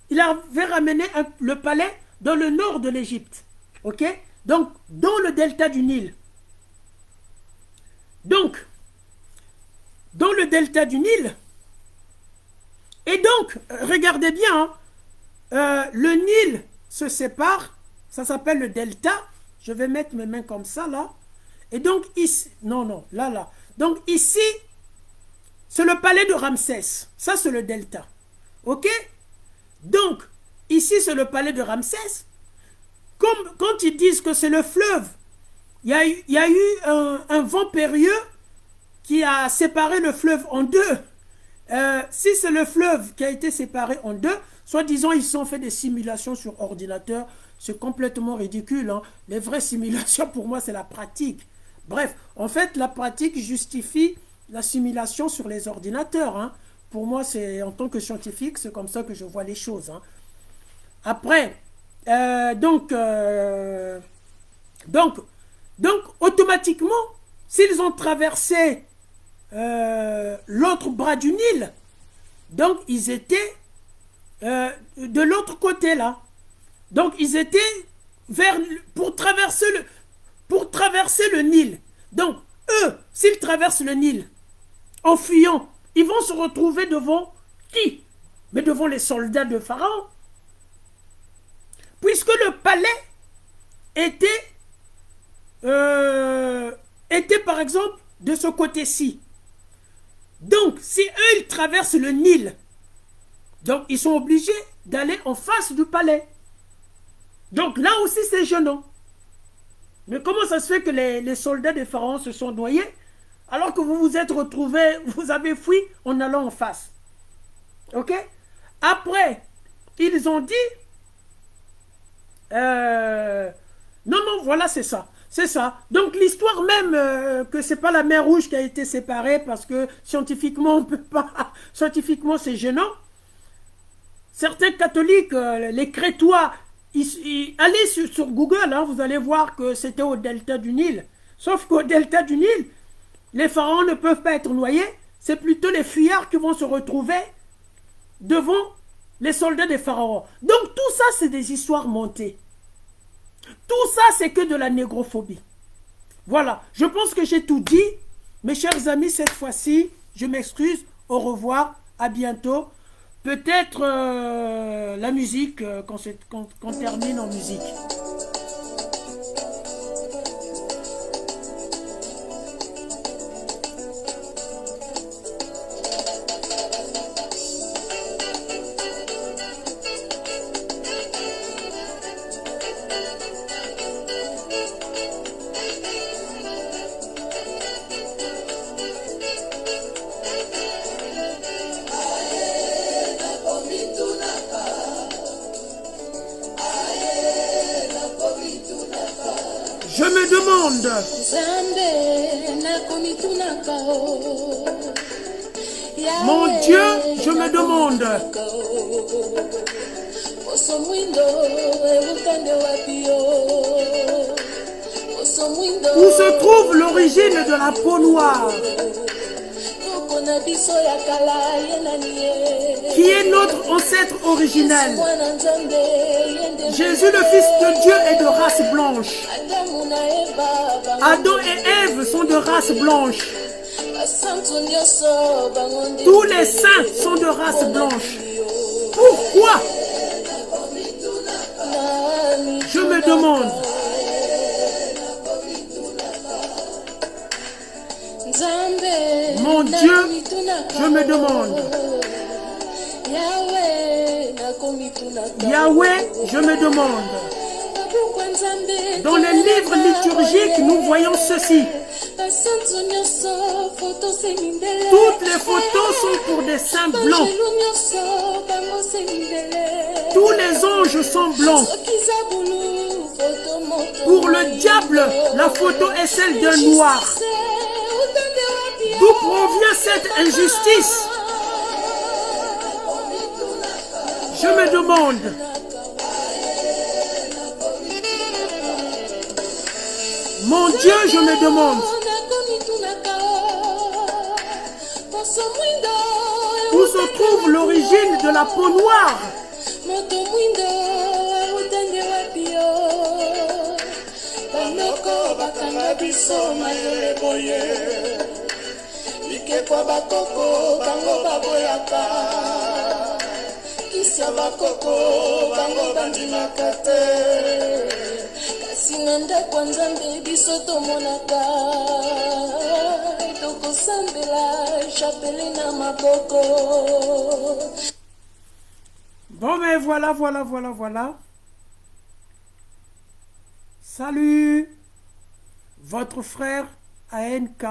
il avait ramené le palais dans le nord de l'Égypte. Ok? Donc, dans le delta du Nil. Donc, dans le delta du Nil, Et donc, regardez bien, hein, le Nil se sépare, ça s'appelle le delta. Je vais mettre mes mains comme ça, là. Et donc, ici, non, là. Donc, ici, c'est le palais de Ramsès. Ça, c'est le delta. OK? Donc, ici, c'est le palais de Ramsès. Comme quand ils disent que c'est le fleuve, il y a eu un vent périlleux qui a séparé le fleuve en deux. Si c'est le fleuve qui a été séparé en deux, soi-disant, ils ont fait des simulations sur ordinateur. C'est complètement ridicule. Hein. Les vraies simulations, pour moi, c'est la pratique. Bref, en fait, la pratique justifie la simulation sur les ordinateurs. Hein. Pour moi, c'est en tant que scientifique, c'est comme ça que je vois les choses. Hein. Après, donc, automatiquement, s'ils ont traversé l'autre bras du Nil, donc ils étaient de l'autre côté là. Donc ils étaient pour traverser le Nil. Donc eux, s'ils traversent le Nil en fuyant, ils vont se retrouver devant qui? Mais devant les soldats de Pharaon. Puisque le palais était par exemple de ce côté-ci. Donc, si eux, ils traversent le Nil, donc ils sont obligés d'aller en face du palais. Donc là aussi, c'est gênant. Mais comment ça se fait que les soldats de Pharaon se sont noyés alors que vous vous êtes retrouvés, vous avez fui en allant en face? Ok? Après, ils ont dit... non, voilà, c'est ça. C'est ça. Donc l'histoire même que c'est pas la mer Rouge qui a été séparée parce que scientifiquement on peut pas. Scientifiquement c'est gênant. Certains catholiques, les Crétois, allez sur Google, hein, vous allez voir que c'était au delta du Nil. Sauf qu'au delta du Nil, les pharaons ne peuvent pas être noyés. C'est plutôt les fuyards qui vont se retrouver devant les soldats des pharaons. Donc tout ça c'est des histoires montées. Tout ça, c'est que de la négrophobie. Voilà, je pense que j'ai tout dit. Mes chers amis, cette fois-ci, je m'excuse. Au revoir, à bientôt. Peut-être la musique, qu'on termine en musique. Je me demande. Mon Dieu, je me demande. Où se trouve l'origine de la peau noire? Qui est notre ancêtre originel? Jésus, le Fils de Dieu, est de race blanche. Adam et Ève sont de race blanche. Tous les saints sont de race blanche. Pourquoi? Je me demande. Mon Dieu, je me demande. Yahweh, je me demande. Dans les livres liturgiques, nous voyons ceci. Toutes les photos sont pour des saints blancs. Tous les anges sont blancs. Pour le diable, la photo est celle d'un noir. D'où provient cette injustice? Je me demande. Mon Dieu, je me demande. Où se trouve l'origine de la peau noire? Ike kwa bakoko bango baboyaka ya bakoko bango bandimaka te kasi na ndako nzambe biso tomonaka tokosambela chapele na maboko. Bon mais voilà. Salut, votre frère ANK.